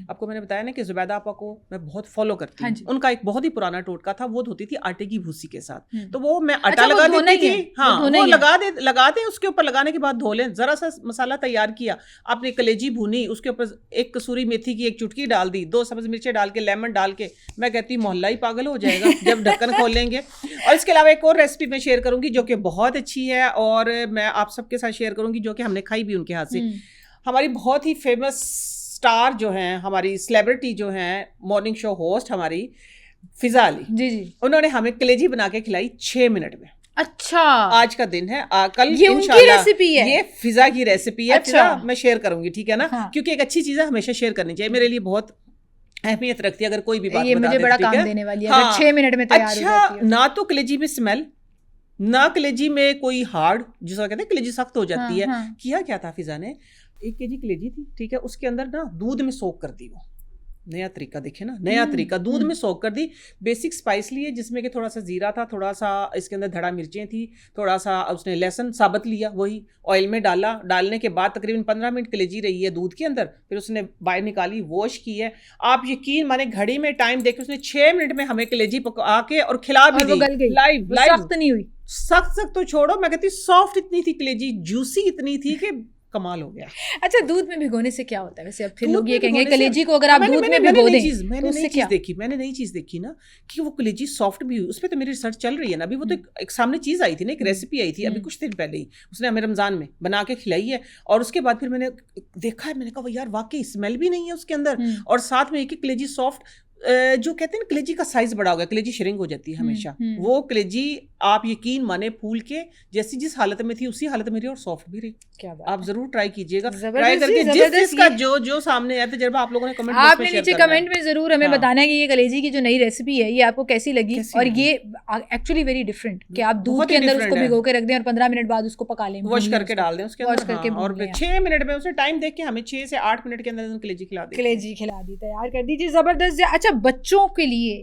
Speaker 2: آپ کو میں نے بتایا نا کہ زبیدہ آپا کو میں بہت فالو کرتی ہوں, ان کا ایک بہت ہی پرانا ٹوٹکا تھا, وہ دھوتی تھی آٹے کی بھوسی کے ساتھ, تو وہ میں آٹا لگا دیتی تھی, ہاں وہ لگا دیں, اس کے اوپر لگانے کے بعد دھو لیں, ذرا سا مسالہ تیار کیا, آپ نے کلیجی بھونی, اس کے اوپر ایک کسوری میتھی کی ایک چٹکی ڈال دی, 2 سبز مرچیں ڈال کے, لیمن ڈال کے, میں کہتی محلہ ہی پاگل ہو جائے گا جب ڈھکن کھول لیں گے. اور اس کے علاوہ ایک اور ریسیپی میں شیئر کروں گی جو کہ بہت اچھی ہے, اور میں آپ سب کے ساتھ شیئر کروں گی جو کہ ہم نے کھائی بھی ان کے ہاتھ سے. ہماری بہت ہی فیمس سٹار جو ہیں, ہماری سیلیبریٹی جو ہیں, مارننگ شو ہوسٹ ہماری فضا علی, جی انہوں نے ہمیں کلیجی بنا کے کھلائی 6 منٹ میں.
Speaker 1: اچھا,
Speaker 2: آج کا دن ہے, کل انشاءاللہ یہ فضا کی ریسیپی ہے, فضا میں شیئر کروں گی, ٹھیک ہے نا, کیونکہ ایک اچھی چیز ہے ہمیشہ شیئر کرنی چاہیے, میرے لیے بہت اہمیت رکھتی ہے اگر کوئی بھی بات بتا دے.
Speaker 1: مجھے بڑا کام دینے والی ہے, 6 منٹ میں تیار ہو جاتی ہے.
Speaker 2: نہ تو کلیجی میں اسمیل, نہ کلیجی میں کوئی ہارڈ, جس کو کہتے ہیں کلیجی سخت ہو جاتی ہے. کیا تھا فضا نے, 1 kg کلیجی تھی, ٹھیک ہے, اس کے اندر نا دودھ میں سوک کر دی, وہ نیا طریقہ دیکھیں نا, نیا طریقہ, دودھ میں سوک کر دی. بیسک اسپائس لیے جس میں کہ تھوڑا سا زیرہ تھا, تھوڑا سا اس کے اندر دھڑا مرچیں تھی, تھوڑا سا اس نے لہسن ثابت لیا, وہی آئل میں ڈالا, ڈالنے کے بعد تقریباً 15 منٹ کلیجی رہی ہے دودھ کے اندر, پھر اس نے باہر نکالی, واش کی ہے. آپ یقین مانے گھڑی میں ٹائم دیکھ کے اس نے 6 منٹ میں ہمیں کلیجی پکا کے اور کھلا بھی دی, لائیو.
Speaker 1: سخت نہیں ہوئی,
Speaker 2: سخت تو چھوڑو, میں کہتی سافٹ اتنی تھی کلیجی, جوسی اتنی تھی کہ کمال ہو گیا.
Speaker 1: اچھا, دودھ میں بھگونے سے کیا ہوتا ہے ویسے؟ اب پھر لوگ یہ کہیں گے کلیجی کو اگر آپ دودھ میں بھگو دیں,
Speaker 2: میں نے نئی چیز دیکھی نا کہ وہ کلیجی سافٹ بھی ہوئی, اس پہ تو میری ریسرچ چل رہی ہے نا ابھی. وہ تو ایک سامنے چیز آئی تھی نا, ایک ریسیپی آئی تھی ابھی کچھ دن پہلے ہی, اس نے ہمیں رمضان میں بنا کے کھلائی ہے, اور اس کے بعد پھر میں نے دیکھا ہے, میں نے کہا یار واقعی اسمیل بھی نہیں ہے اس کے اندر, اور ساتھ میں ایک کلیجی سافٹ, جو کہتے ہیں کلیجی کا سائز بڑا ہو گیا, کلیجی شرنگ ہو جاتی ہے ہمیشہ, وہ کلیجی آپ یقین مانے پھول کے جیسی جس حالت میں تھی اسی حالت میں رہی, اور سافٹ بھی رہی. آپ ضرور ٹرائی کیجیے گا, ٹرائی کر کے جس کا جو سامنے ہے تجربہ آپ لوگوں نے کمنٹ
Speaker 1: آپ نے نیچے کمنٹ میں ضرور ہمیں بتانا ہے کہ یہ کلیجی کی جو نئی ریسیپی ہے یہ آپ کو کیسی لگی, اور یہ ایکچولی ویری ڈفرینٹ کہ آپ دودھ کے اندر اس کو بھگو کے رکھ دیں اور 15 منٹ بعد اس کو پکا لیں,
Speaker 2: واش کر کے ڈال دیں اس کے اندر, اور 6 منٹ میں اسے ٹائم دیکھ کے ہمیں 6 سے 8 منٹ کے اندر کلیجی کھلا
Speaker 1: دی, تیار کر دیجیے, زبردست. اچھا, بچوں کے لیے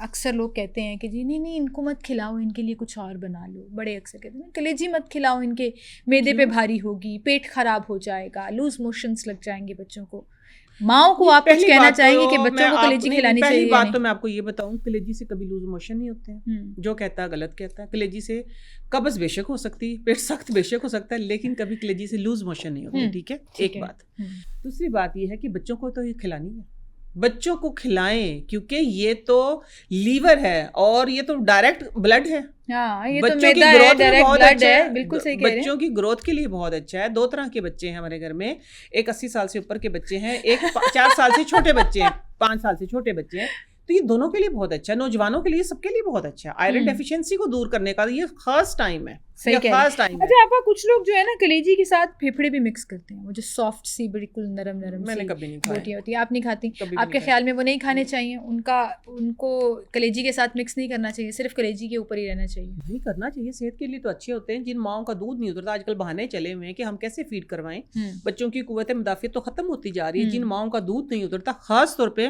Speaker 1: اکثر لوگ کہتے ہیں کہ جی نہیں ان کو مت کھلاؤ, ان کے لیے کچھ اور بنا لو. بڑے اکثر کہتے ہیں کلیجی مت کھلاؤ, ان کے معدے پہ بھاری ہوگی, پیٹ خراب ہو جائے گا, لوز موشنز لگ جائیں گے بچوں کو. ماؤں کو آپ کچھ کہنا چاہیں گے کہ بچوں کو کلیجی کھلانی چاہیے؟
Speaker 2: پہلی بات تو میں آپ کو یہ بتاؤں, کلیجی سے کبھی لوز موشن نہیں ہوتے ہیں, جو کہتا ہے غلط کہتا ہے. کلیجی سے قبض بے شک ہو سکتی ہے, پیٹ سخت بے شک ہو سکتا ہے, لیکن کبھی کلیجی سے لوز موشن نہیں ہوتے, ٹھیک ہے, ایک بات. دوسری بات یہ ہے کہ بچوں کو تو یہ کھلانی ہے, بچوں کو کھلائیں, کیونکہ یہ تو لیور ہے اور یہ تو ڈائریکٹ بلڈ ہے. بچوں کی گروتھ میں بہت اچھا ہے, بالکل صحیح کہہ رہے ہیں, بچوں کی گروتھ کے لیے بہت اچھا ہے. 2 طرح کے بچے ہیں ہمارے گھر میں, ایک 80 سال سے اوپر کے بچے ہیں, ایک 4 سال سے چھوٹے بچے ہیں, 5 سال سے چھوٹے بچے ہیں. تو یہ دونوں کے لیے بہت اچھا ہے, نوجوانوں کے لیے, سب کے لیے بہت اچھا ہے. آئرن ڈیفیشنسی کو دور کرنے کا یہ خاص ٹائم ہے, خاص ٹائم ہے.
Speaker 1: اچھا آپ کچھ لوگ جو ہے نا کلیجی کے ساتھ پھیپھڑے بھی مکس کرتے ہیں, وہ جو سافٹ سی بالکل نرم
Speaker 2: میں نے کبھی نہیں
Speaker 1: بوٹیاں ہوتی ہیں, آپ نہیں کھاتی, آپ کے خیال میں وہ نہیں کھانے چاہیے, ان کو کلیجی کے ساتھ مکس نہیں کرنا چاہیے, صرف کلیجی کے اوپر ہی رہنا چاہیے؟
Speaker 2: نہیں کرنا چاہیے, صحت کے لیے تو اچھے ہوتے ہیں. جن ماؤں کا دودھ نہیں اترتا, آج کل بہانے چلے ہوئے ہیں کہ ہم کیسے فیڈ کروائیں, بچوں کی قوت مدافعت تو ختم ہوتی جا رہی ہے. جن ماؤں کا دودھ نہیں اترتا, خاص طور پہ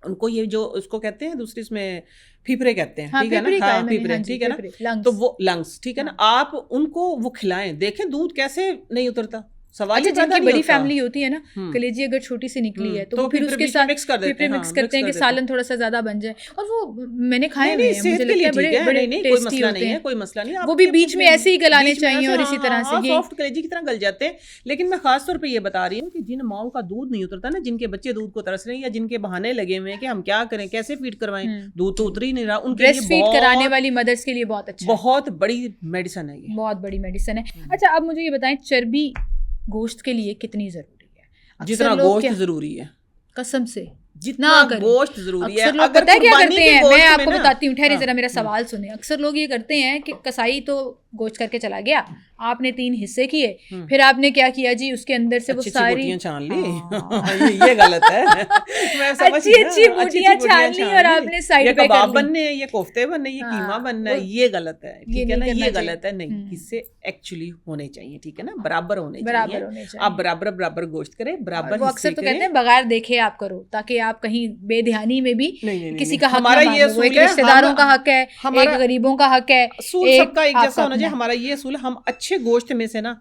Speaker 2: ان کو یہ جو اس کو کہتے ہیں دوسری اس میں پھیپھڑے کہتے ہیں, ٹھیک ہے نا, ہاں پھیپھڑے, ٹھیک ہے نا, تو وہ لنگس, ٹھیک ہے نا, آپ ان کو وہ کھلائیں, دیکھیں دودھ کیسے نہیں اترتا, سوال
Speaker 1: اچھا
Speaker 2: ہی پیدا
Speaker 1: جن کی
Speaker 2: نہیں
Speaker 1: بڑی
Speaker 2: ہوتا۔
Speaker 1: فیملی ہوتی ہے نا، کلیجی اگر چھوٹی سی نکلی ہے تو پھر اس کے ساتھ
Speaker 2: مکس کر دیتے ہیں،
Speaker 1: مکس کرتے ہیں کہ سالن تھوڑا سا زیادہ بن جائے، اور وہ میں نے کھائے ہوئے ہیں، مجھے لگتا ہے بڑے بڑے ٹیسٹی ہوتے ہیں،
Speaker 2: کوئی مسئلہ نہیں،
Speaker 1: وہ بھی بیچ میں ایسے ہی گلانے چاہیے اور اسی طرح سے
Speaker 2: سافٹ کلیجی کی طرح گل جاتے ہیں۔ لیکن میں خاص طور پہ یہ بتا رہی ہوں کہ جن ماؤں کا دودھ نہیں اترتا نا، جن کے بچے دودھ کو ترس رہے ہیں یا جن کے بہانے لگے ہوئے ہیں کہ ہم کیا کریں، کیسے فیڈ کروائیں، دودھ تو اتر ہی نہیں رہا، ان کے
Speaker 1: بریسٹ فیڈ کرانے
Speaker 2: لیے
Speaker 1: والی مدرس کے لیے بہت اچھا،
Speaker 2: بہت بڑی میڈیسن ہے، یہ
Speaker 1: بہت بڑی میڈیسن ہے۔ اچھا اب مجھے یہ بتائیں چربی گوشت کے لیے کتنی ضروری ہے؟
Speaker 2: جتنا گوشت ضروری ہے،
Speaker 1: قسم سے
Speaker 2: جتنا گوشت ضروری ہے۔
Speaker 1: اکثر لوگ پتہ ہے کیا کرتے ہیں، میں آپ کو بتاتی ہوں، ٹھہرے ذرا میرا سوال سنیں۔ اکثر لوگ یہ کرتے ہیں کہ کسائی تو گوشت کر کے چلا گیا، آپ نے 3 حصے کیے، پھر آپ نے کیا کیا جی، اس کے اندر سے وہ ساری
Speaker 2: بوٹیاں چھان لی، یہ غلط ہے،
Speaker 1: اچھی بوٹیاں چھان لی اور آپ نے سائڈ پہ
Speaker 2: کباب بننے ہیں، یہ کوفتے بننے ہیں، یہ قیمہ بننا ہے، یہ غلط ہے، ٹھیک ہے نا، یہ غلط ہے، نہیں، اس سے ایکچولی ہونے چاہیے، ٹھیک ہے نا، برابر ہونے چاہیے، آپ برابر گوشت کریں، برابر۔
Speaker 1: وہ اکثر تو کہتے ہیں بغیر دیکھے آپ کرو، تاکہ آپ کہیں بے دھیانی میں بھی کسی کا حق نہ
Speaker 2: ہمارا یہ
Speaker 1: مانو، ایک رشتہ داروں کا حق ہے، ایک غریبوں کا حق ہے،
Speaker 2: اصول سب کا ایک جیسا ہونا چاہیے۔ ہمارا یہ اصول، ہم اچھے گوشت میں سے نا،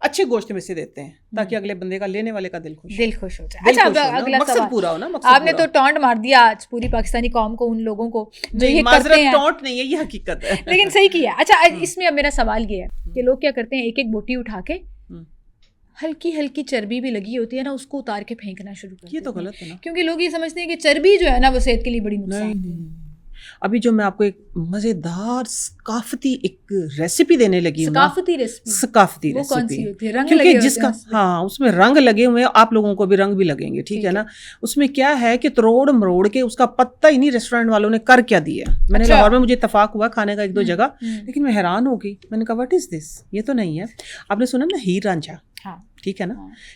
Speaker 2: اچھے گوشت میں سے دیتے ہیں تاکہ اگلے بندے کا، لینے والے کا دل خوش ہو جائے۔
Speaker 1: اچھا اگلا
Speaker 2: مقصد پورا ہونا،
Speaker 1: آپ نے تو ٹونٹ مار دیا آج پوری پاکستانی قوم کو، ان لوگوں کو جو یہ کرتے ہیں،
Speaker 2: ٹونٹ نہیں ہے، یہ حقیقت ہے،
Speaker 1: لیکن صحیح کیا۔ اچھا اس میں اب میرا سوال یہ ہے کہ لوگ کیا کرتے ہیں، ایک ایک بوٹی اٹھا کے ہلکی ہلکی چربی بھی لگی ہوتی ہے نا، اس کو اتار کے پھینکنا شروع کر دیتے ہیں۔
Speaker 2: یہ تو غلط ہے نا،
Speaker 1: کیونکہ لوگ یہ سمجھتے ہیں کہ چربی جو ہے نا وہ صحت کے لیے بڑی نقصان۔
Speaker 2: ابھی جو میں آپ کو ایک مزیدار ثقافتی ایک ریسیپی دینے لگی ہوں،
Speaker 1: ثقافتی ریسیپی،
Speaker 2: ثقافتی
Speaker 1: وہ کون سی ہوتی ہے؟ رنگ
Speaker 2: کیونکہ
Speaker 1: لگے
Speaker 2: جس کا ہاں اس میں رنگ لگے ہوئے ہیں، آپ لوگوں کو بھی رنگ بھی لگیں گے، ٹھیک ہے نا۔ اس میں کیا ہے کہ تروڑ مروڑ کے اس کا پتہ ہی نہیں ریسٹورینٹ والوں نے کر کیا دیا۔ میں نے لاہور میں مجھے اتفاق ہوا کھانے کا 1-2 جگہ، لیکن میں حیران ہو گئی، میں نے کہا واٹ از دس، یہ تو نہیں ہے۔ آپ نے سنا نا ہیر رانجھا، ٹھیک ہے نا،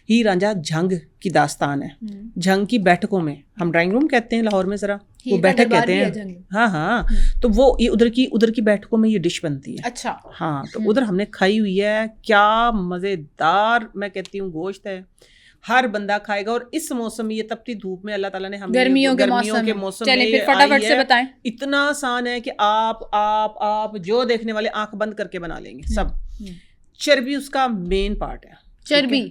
Speaker 2: ہیر رانجھا جھنگ کی داستان ہے۔ جھنگ کی بیٹھکوں میں، ہم ڈرائنگ روم کہتے ہیں لاہور میں، ذرا وہ بیٹھک کہتے ہیں، ہاں، تو وہ یہ ادھر کی بیٹھکوں میں یہ ڈش بنتی ہے۔
Speaker 1: اچھا
Speaker 2: ہاں، تو ادھر ہم نے کھائی ہوئی ہے، کیا مزیدار میں کہتی ہوں گوشت ہے، ہر بندہ کھائے گا۔ اور اس موسم میں، یہ تپتی دھوپ میں اللہ تعالیٰ نے ہمیں
Speaker 1: گرمیوں کے موسم میں فٹافٹ سے بتائیں،
Speaker 2: اتنا آسان ہے کہ آپ جو دیکھنے والے آنکھ بند کر کے بنا لیں گے سب۔ چربی اس کا مین پارٹ ہے، چربی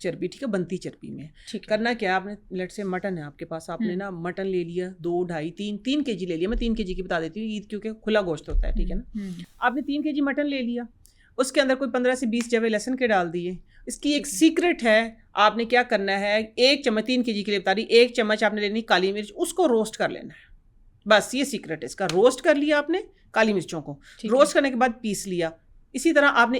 Speaker 2: ٹھیک ہے، بنتی چربی میں کرنا کیا، آپ نے لیٹ سے مٹن ہے آپ کے پاس، آپ نے نا مٹن لے لیا 2, 2.5, 3 kg لے لیا، میں 3 kg کی بتا دیتی ہوں، عید کیونکہ کھلا گوشت ہوتا ہے، ٹھیک ہے نا۔ آپ نے 3 kg مٹن لے لیا، اس کے اندر کوئی 15 سے 20 جوے لہسن کے ڈال دیے۔ اس کی ایک سیکرٹ ہے، آپ نے کیا کرنا ہے، 1 چمچ 3 kg کے لیے بتا رہی، 1 چمچ آپ نے لینی کالی مرچ، اس کو روسٹ کر لینا ہے، بس یہ سیکرٹ ہے اس کا۔ روسٹ کر لیا آپ نے کالی مرچوں کو، روسٹ کرنے کے بعد پیس لیا۔ اسی طرح آپ نے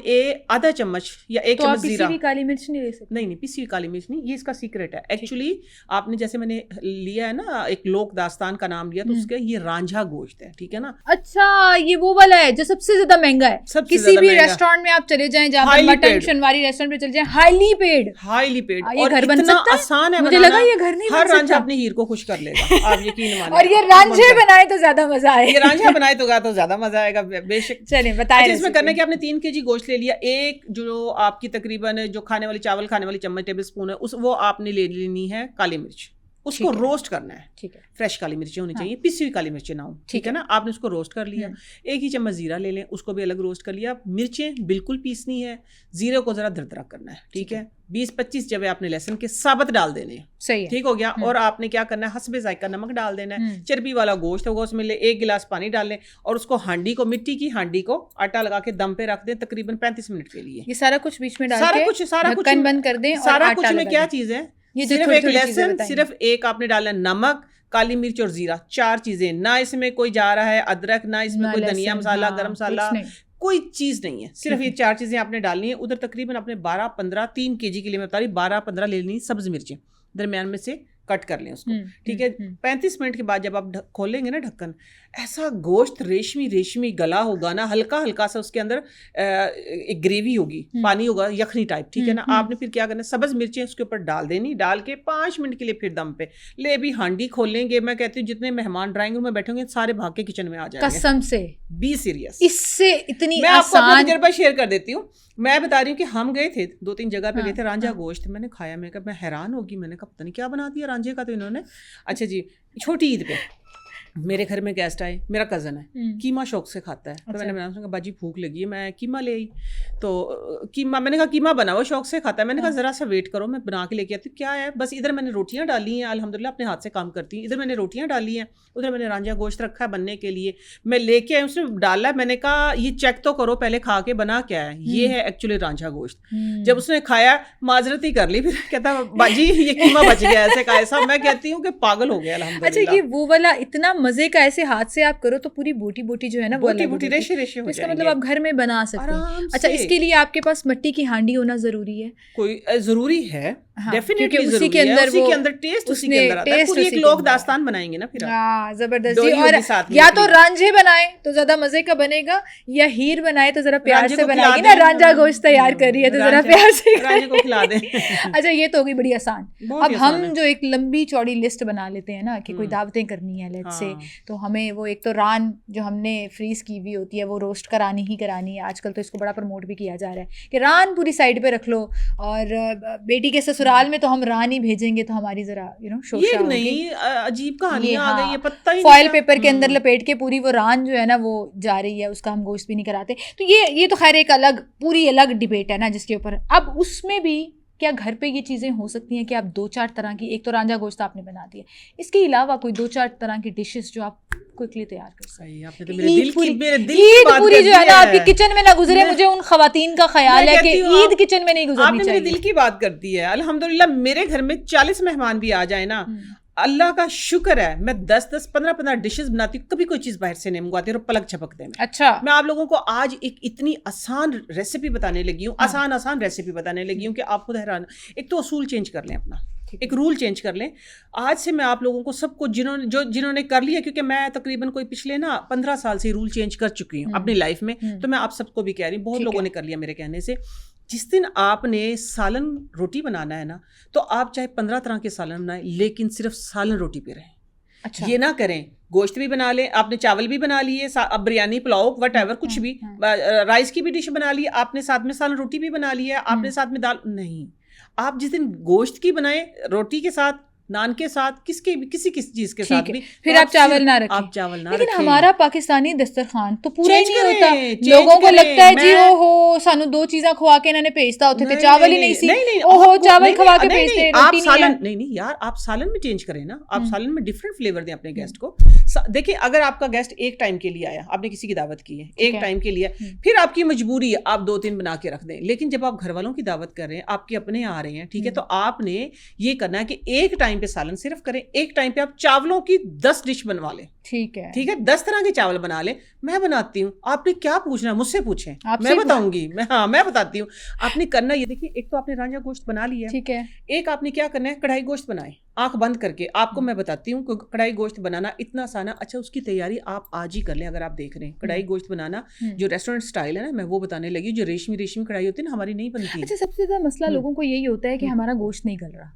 Speaker 2: آدھا چمچ یا 1 چمچ زیرہ،
Speaker 1: کالی مرچ نہیں لے سکتے،
Speaker 2: نہیں پیسی ہوئی کالی مرچ نہیں، یہ اس کا سیکرٹ ہے ایکچولی۔ آپ نے جیسے میں نے لیا ہے نا ایک لوک داستان کا نام لیا، تو اس کا یہ رانجھا گوشت ہے، ٹھیک ہے نا۔
Speaker 1: اچھا یہ وہ والا ہے جو سب سے زیادہ مہنگا ہے، کسی بھی ریسٹورینٹ میں آپ چلے جائیں، جہاں پر مٹن شنواری ریسٹورینٹ پہ چلے جائیں، ہائیلی پیڈ، اور
Speaker 2: اتنا آسان ہے،
Speaker 1: مجھے لگا یہ گھر نہیں،
Speaker 2: ہر رانجھا اپنے ہیر کو خوش کر لے گا، آپ یقین مانیں۔
Speaker 1: اور یہ رانجھے بنائے تو زیادہ مزہ آئے،
Speaker 2: یہ رانجھا بنائے تو زیادہ مزہ آئے گا بے شک۔
Speaker 1: چلیں بتائیں
Speaker 2: اس میں کرنا کہ آپ نے 3 kg گوشت لے لیا، ایک جو آپ کی تقریباً جو چاول کھانے والی چمچ ٹیبل اسپون ہے، وہ آپ نے لے لینی ہے کالی مرچ، اس کو روسٹ کرنا ہے، ٹھیک ہے، فریش کالی مرچیں ہونی چاہیے، پیسی ہوئی کالی مرچیں نہ ہوں، ٹھیک ہے نا۔ آپ نے اس کو روسٹ کر لیا، 1 ہی چمچ زیرہ لے لیں، اس کو بھی الگ روسٹ کر لیا۔ مرچیں بالکل پیسنی ہے، زیرے کو ذرا دردرا کرنا ہے، ٹھیک ہے۔ 20-25 جوے آپ نے لہسن کے ثابت ڈال دینے ہیں، صحیح، ٹھیک ہو گیا۔ اور آپ نے کیا کرنا ہے، حسب ذائقہ نمک ڈال دینا ہے۔ چربی والا گوشت ہوگا، اس میں 1 گلاس پانی ڈال لیں، اور اس کو ہانڈی کو، مٹی کی ہانڈی کو آٹا لگا کے دم پہ رکھ دیں تقریباً 35 منٹ کے لیے۔
Speaker 1: یہ سارا کچھ بیچ میں ڈال کے ڈھکن بند کر دیں،
Speaker 2: سارا کچھ میں کیا چیز ہے، صرف ایک لہسن، صرف ایک آپ نے ڈالنا نمک، کالی مرچ اور زیرہ، 4 چیزیں، نہ اس میں کوئی جا رہا ہے ادرک، نہ اس میں کوئی دھنیا مسالہ، گرم مسالہ، کوئی چیز نہیں ہے، صرف یہ 4 چیزیں آپ نے ڈالنی ہے۔ ادھر تقریباً آپ نے 12-15 3 kg کے لیے میں بتا رہی 12-15 لے لینی سبز مرچیں، درمیان میں سے کٹ کر لیں اس کو، ٹھیک ہے۔ 35 منٹ کے بعد جب آپ کھولیں گے نا ڈھکن، ایسا گوشت ریشمی گلا ہوگا نا، ہلکا ہلکا سا اس کے اندر ایک گریوی ہوگی، پانی ہوگا یخنی ٹائپ، ٹھیک ہے نا۔ آپ نے پھر کیا کرنا ہے، سبز مرچیں اس کے اوپر ڈال دینی، ڈال کے 5 منٹ کے لیے پھر دم پہ لے بھی ہانڈی کھولیں گے۔ میں کہتی ہوں جتنے مہمان ڈرائنگ روم میں بیٹھیں گے سارے بھاگ کے کچن میں آ جائیں گے، قسم سے، بی سیریس۔ اس سے اتنی میں آپ کو اپنا تجربہ شیئر کر دیتی ہوں۔ میں بتا رہی ہوں کہ ہم گئے تھے 2-3 جگہ پہ گئے تھے، رانجھا گوشت میں نے کھایا، میں حیران ہوگی، میں نے کہا پتہ نہیں کیا بنا دیا رانجھے کا تو انہوں نے۔ اچھا جی، چھوٹی عید پہ میرے گھر میں گیسٹ آئے, میرا کزن ہے,
Speaker 1: ہوں.
Speaker 2: قیمہ شوق سے کھاتا ہے, تو میں نے
Speaker 1: اچھا.
Speaker 2: بنا باجی بھوک لگی ہے, میں قیمہ لے آئی. تو قیمہ میں نے کہا قیمہ بنا ہوا شوق سے کھاتا ہے, میں نے کہا ذرا سا ویٹ کرو, میں بنا کے لے کے آتی ہوں. کیا ہے, بس ادھر میں نے روٹیاں ڈالی ہیں, الحمدللہ اپنے ہاتھ سے کام کرتی ہوں, ادھر میں نے روٹیاں ڈالی ہیں, ادھر میں نے رانجھا گوشت رکھا ہے بننے کے لیے, میں لے کے آئی, اس نے ڈالا ہے, میں نے کہا یہ چیک تو کرو پہلے کھا کے بنا کیا ہے, یہ ہے ایکچولی رانجھا گوشت. جب اس نے کھایا معذرت ہی کر لی, پھر کہتا باجی یہ قیمہ بچ گیا, ایسے کا ایسا. میں کہتی ہوں کہ پاگل ہو گیا الحمدللہ.
Speaker 1: اچھا یہ وہ والا اتنا مزے کا ایسے ہاتھ سے آپ کرو تو پوری بوٹی بوٹی جو ہے نا,
Speaker 2: بوٹی بوٹی ریشے ریشے ہو
Speaker 1: اس کا
Speaker 2: جائیں
Speaker 1: مطلب
Speaker 2: گے
Speaker 1: آپ گھر میں بنا سکتے ہیں.
Speaker 2: آرام
Speaker 1: اچھا
Speaker 2: سے.
Speaker 1: اس کے لیے آپ کے پاس مٹی کی ہانڈی ہونا ضروری ہے,
Speaker 2: کوئی ضروری ہے, ڈیفینیٹلی
Speaker 1: اسی
Speaker 2: ضروری
Speaker 1: کے
Speaker 2: ہے,
Speaker 1: اندر
Speaker 2: اسی کے اندر ٹیسٹ اسی کے اندر آتا ہے, پوری ایک لوگ داستان بنائیں گے نا پھر.
Speaker 1: ہاں زبردست.
Speaker 2: ڈوئی
Speaker 1: اور
Speaker 2: ہوگی ساتھ میں
Speaker 1: یا تو
Speaker 2: اپنی.
Speaker 1: رانجھے بنائے تو زیادہ مزے کا بنے گا, یا ہیر بنائے تو ذرا پیار
Speaker 2: رانجھے
Speaker 1: سے
Speaker 2: کو
Speaker 1: بنائے گی
Speaker 2: کھلا
Speaker 1: نا,
Speaker 2: دیں.
Speaker 1: رانجھا گوشت تیار کر رہی ہے تو ذرا
Speaker 2: رانجھا-
Speaker 1: پیار سے
Speaker 2: رانجھے کو کھلا دیں.
Speaker 1: اچھا یہ تو ہوگی بڑی آسان.
Speaker 2: بہت
Speaker 1: اب
Speaker 2: ہی آسان
Speaker 1: ہم
Speaker 2: ہے.
Speaker 1: جو ایک لمبی چوڑی لسٹ بنا لیتے ہیں نا کہ کوئی دعوتیں کرنی ہے لیٹ سے, تو ہمیں وہ ایک تو ران جو ہم نے فریز کی ہوئی ہوتی ہے وہ روسٹ کرانی ہی کرانی ہے. آج کل تو اس کو بڑا پروموٹ بھی کیا جا رہا ہے کہ ران پوری سائڈ پہ رکھ لو, اور بیٹی کے سسرال میں تو ہم ران ہی بھیجیں گے تو ہماری ذرا
Speaker 2: یہ نہیں عجیب کہانیاں آ گئی, یہ پتہ ہی
Speaker 1: فوائل پیپر کے اندر لپیٹ کے پوری وہ ران جو ہے نا وہ جا رہی ہے, اس کا ہم گوشت بھی نہیں کراتے. تو یہ تو خیر ایک الگ پوری الگ ڈبیٹ ہے نا جس کے اوپر. اب اس میں بھی کیا گھر پہ یہ چیزیں ہو سکتی ہیں کہ آپ 2-4 طرح کی, ایک تو رانجھا گوشت آپ نے بنا دیا, اس کے علاوہ کوئی 2-4 طرح کی ڈشز جو آپ کوئکلی تیار کر سکیں. عید پوری جو ہے نا آپ کی کچن میں نہ گزرے, مجھے ان خواتین کا خیال ہے کہ عید کچن میں نہیں گزرنی
Speaker 2: آپ نے
Speaker 1: چاہیے.
Speaker 2: میرے دل کی بات کر دی ہے. الحمدللہ میرے گھر میں 40 مہمان بھی آ جائیں نا, اللہ کا شکر ہے, میں 10-10 15-15 ڈشز بناتی ہوں, کبھی کوئی چیز باہر سے نہیں منگواتی اور پلک چھپکتے میں.
Speaker 1: اچھا
Speaker 2: میں آپ لوگوں کو آج ایک اتنی آسان ریسیپی بتانے لگی ہوں, آسان ریسیپی بتانے لگی ہوں کہ آپ خود حیران. ایک تو اصول چینج کر لیں, اپنا ایک رول چینج کر لیں. آج سے میں آپ لوگوں کو سب کو جنہوں نے کر لیا, کیونکہ میں تقریباً کوئی پچھلے 15 سال سے رول چینج کر چکی ہوں اپنی لائف میں, تو میں آپ سب کو بھی کہہ رہی ہوں, بہت لوگوں نے کر لیا میرے کہنے سے. جس دن آپ نے سالن روٹی بنانا ہے نا, تو آپ چاہے 15 طرح کے سالن بنائیں, لیکن صرف سالن روٹی پہ رہیں.
Speaker 1: اچھا
Speaker 2: یہ نہ کریں گوشت بھی بنا لیں, آپ نے چاول بھی بنا لیے, اب بریانی پلاؤ وٹ ایور کچھ بھی, رائس کی بھی ڈش بنا لی, آپ نے ساتھ میں سالن روٹی بھی بنا لی ہے, آپ نے ساتھ میں دال نہیں. آپ جس دن گوشت کی بنائیں روٹی کے ساتھ, نان کے ساتھ, کسی چیز کے ساتھ بھی,
Speaker 1: پھر آپ چاول نہ رکھیں.
Speaker 2: آپ چاول نہ
Speaker 1: لیکن
Speaker 2: رکھیں.
Speaker 1: ہمارا پاکستانی دسترخوان تو پورا ہی
Speaker 2: چینج
Speaker 1: نہیں
Speaker 2: کریں,
Speaker 1: ہوتا.
Speaker 2: چینج
Speaker 1: لوگوں کو
Speaker 2: کریں.
Speaker 1: لگتا ہے جی او ہو سانو 2 چیزاں کھوا کے انہوں نے بھیجتا ہوتے تھے, چاول ہی نہیں سی, او ہو چاول کھوا کے بھیجتے, روٹی نہیں ہے.
Speaker 2: نہیں یار, آپ سالن میں چینج کریں نا, آپ سالن میں ڈفرینٹ فلیور دیں اپنے گیسٹ کو. دیکھیں اگر آپ کا گیسٹ ایک ٹائم کے لیے آیا, آپ نے کسی کی دعوت کی ہے ایک ٹائم کے لیے, پھر آپ کی مجبوری ہے آپ 2-3 بنا کے رکھ دیں. لیکن جب آپ گھر والوں کی دعوت کر رہے ہیں, آپ کے اپنے آ رہے ہیں, ٹھیک ہے, تو آپ نے یہ کرنا ہے کہ ایک ٹائم پہ سالن صرف کریں, ایک ٹائم پہ آپ چاولوں کی 10 ڈش بنوا لیں. ٹھیک ہے, 10 طرح کے چاول بنا لیں. میں بناتی ہوں, آپ نے کیا پوچھنا مجھ سے پوچھیں, میں بتاؤں گی. میں بتاتی ہوں. آپ نے کرنا یہ, دیکھیے ایک تو آپ نے رانجھا گوشت بنا لیا, ٹھیک ہے, ایک آپ نے کیا کرنا ہے, کڑھائی گوشت بنائیں آنکھ بند کر کے. آپ کو میں بتاتی ہوں کہ کڑھائی گوشت بنانا اتنا آسان ہے. اچھا اس کی تیاری آپ آج ہی کر لیں. اگر آپ دیکھ رہے ہیں کڑھائی گوشت بنانا جو ریسٹورنٹ سٹائل ہے نا, میں وہ بتانے لگی, جو ریشمی کڑھائی ہوتی ہے نا, ہماری نہیں بنتی.
Speaker 1: اچھا سب سے زیادہ مسئلہ لوگوں کو یہی ہوتا ہے کہ ہمارا گوشت نہیں گل رہا.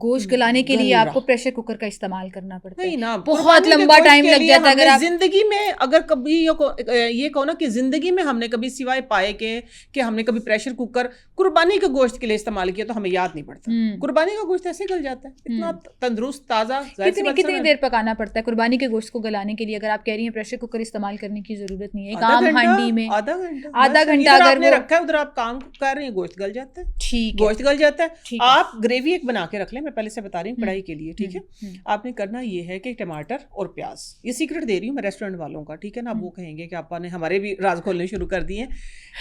Speaker 1: گوشت گلانے کے لیے آپ کو پریشر کوکر کا استعمال کرنا پڑتا ہے, بہت لمبا ٹائم لگ جاتا ہے. اگر آپ
Speaker 2: زندگی میں اگر کبھی یہ کہو نا کہ زندگی میں ہم نے کبھی سوائے پائے کہ ہم نے کبھی پریشر کوکر قربانی کے گوشت کے لیے استعمال کیا, تو ہمیں یاد نہیں پڑتا. قربانی کا گوشت ایسے گل جاتا ہے, اتنا تندرست تازہ.
Speaker 1: کتنی دیر پکانا پڑتا ہے قربانی کے گوشت کو گلانے کے لیے؟ اگر آپ کہہ رہی ہیں پریشر کوکر استعمال کرنے کی ضرورت نہیں ہے, ایک عام ہانڈی میں آدھا گھنٹہ اگر وہ
Speaker 2: رکھا ہے, ادھر آپ کام کر رہے ہیں, گوشت گل جاتا ہے.
Speaker 1: ٹھیک
Speaker 2: گوشت گل جاتا ہے. آپ گریوی ایک بنا کے رکھ لیں, میں پہلے سے بتا رہی ہوں کڑھائی کے لیے, ٹھیک ہے. آپ نے کرنا یہ ہے کہ ٹماٹر اور پیاز, یہ سیکرٹ دے رہی ہوں میں ریسٹورینٹ والوں کا, ٹھیک ہے نا. اب وہ کہیں گے کہ آپ نے ہمارے بھی راز کھولنے شروع کر دیے.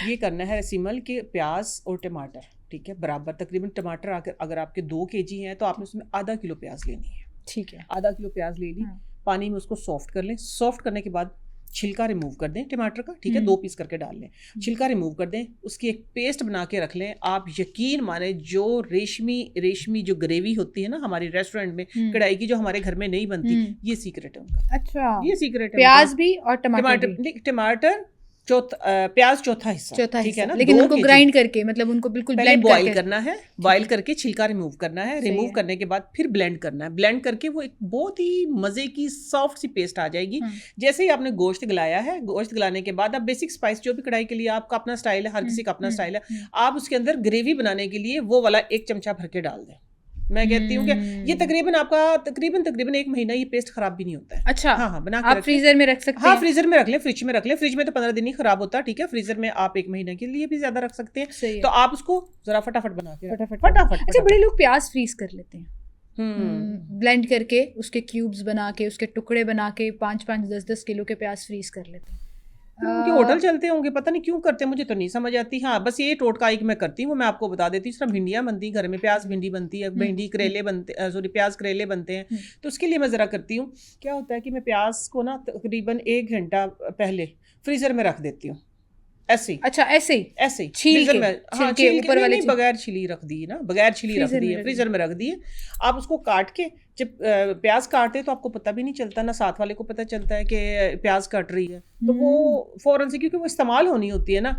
Speaker 2: یہ کرنا ہے سیمل کہ پیاز اور ٹماٹر, ٹھیک ہے, برابر تقریباً ٹماٹر اگر آپ کے 2 kg ہیں تو آپ نے اس میں آدھا کلو پیاز لینی ہے. ٹھیک ہے, آدھا کلو پیاز لے لی, پانی میں اس کو سافٹ کر لیں. سافٹ کرنے کے بعد چھلکا ریموو کر دیں ٹماٹر کا, ٹھیک ہے, 2 پیس کر کے ڈال لیں, چھلکا ریموو کر دیں, اس کی ایک پیسٹ بنا کے رکھ لیں. آپ یقین مانیں جو ریشمی جو گریوی ہوتی ہے نا ہماری ریسٹورینٹ میں کڑھائی کی, جو ہمارے گھر میں نہیں بنتی, یہ سیکرٹ ہے ان کا.
Speaker 1: اچھا,
Speaker 2: یہ سیکرٹ ہے.
Speaker 1: پیاز بھی اور
Speaker 2: ٹماٹر پیاز چوتھا حصہ, ٹھیک ہے نا,
Speaker 1: لیکن ان کو گرائنڈ کر کے, مطلب ان کو بالکل
Speaker 2: پہلے بوائل کرنا ہے, بوائل کر کے چھلکا ریموو کرنا ہے. ریموو کرنے کے بعد پھر بلینڈ کرنا ہے. بلینڈ کر کے وہ ایک بہت ہی مزے کی سافٹ سی پیسٹ آ جائے گی. جیسے ہی آپ نے گوشت گلایا ہے, گوشت گلانے کے بعد آپ بیسک اسپائس جو بھی کڑھائی کے لیے آپ کا اپنا اسٹائل ہے, ہر کسی کا اپنا اسٹائل ہے, آپ اس کے اندر گریوی بنانے کے لیے وہ والا 1 چمچہ بھر کے ڈال دیں. میں کہتی ہوں کہ یہ تقریباً آپ کا تقریباً 1 مہینہ یہ پیسٹ خراب بھی نہیں ہوتا ہے.
Speaker 1: اچھا
Speaker 2: ہاں بنا
Speaker 1: آپ فریزر میں رکھ سکتے ہیں.
Speaker 2: ہاں فریزر میں رکھ لیں, فریج میں رکھ لیں. فریج میں تو 15 دن ہی خراب ہوتا ہے, ٹھیک ہے. فریزر میں آپ 1 مہینہ کے لیے بھی زیادہ رکھ سکتے ہیں. تو آپ اس کو ذرا فٹافٹ بنا کے فٹافٹ.
Speaker 1: اچھا بڑے لوگ پیاز فریز کر لیتے ہیں بلینڈ کر کے, اس کے کیوبز بنا کے, اس کے ٹکڑے بنا کے 5-5 10-10 کلو کے پیاز فریز کر لیتے ہیں.
Speaker 2: ان کے ہوٹل چلتے ہوں گے, پتہ نہیں کیوں کرتے, مجھے تو نہیں سمجھ آتی. ہاں بس یہ ٹوٹکا ایک میں کرتی ہوں, وہ میں آپ کو بتا دیتی ہوں. اس طرح بھنڈیاں بنتی ہیں گھر میں, پیاز بھنڈی بنتی ہے, بھنڈی کریلے بنتے, سوری پیاز کریلے بنتے ہیں. تو اس کے لیے میں ذرا کرتی ہوں, کیا ہوتا ہے کہ میں پیاز کو نا تقریباً 1 گھنٹہ پہلے فریزر میں رکھ دیتی ہوں, ایسے ہی.
Speaker 1: اچھا ایسے ہی
Speaker 2: چھیل کے اوپر والے بغیر چھلی رکھ دی نا, بغیر چھلی رکھ دی ہے, فریزر میں رکھ دی ہے. آپ اس کو کاٹ کے جب پیاز کاٹتے تو آپ کو پتہ بھی نہیں چلتا, نہ ساتھ والے کو پتہ چلتا ہے کہ پیاز کٹ رہی ہے. تو وہ فوراً سے, کیونکہ وہ استعمال ہونی ہوتی ہے نا,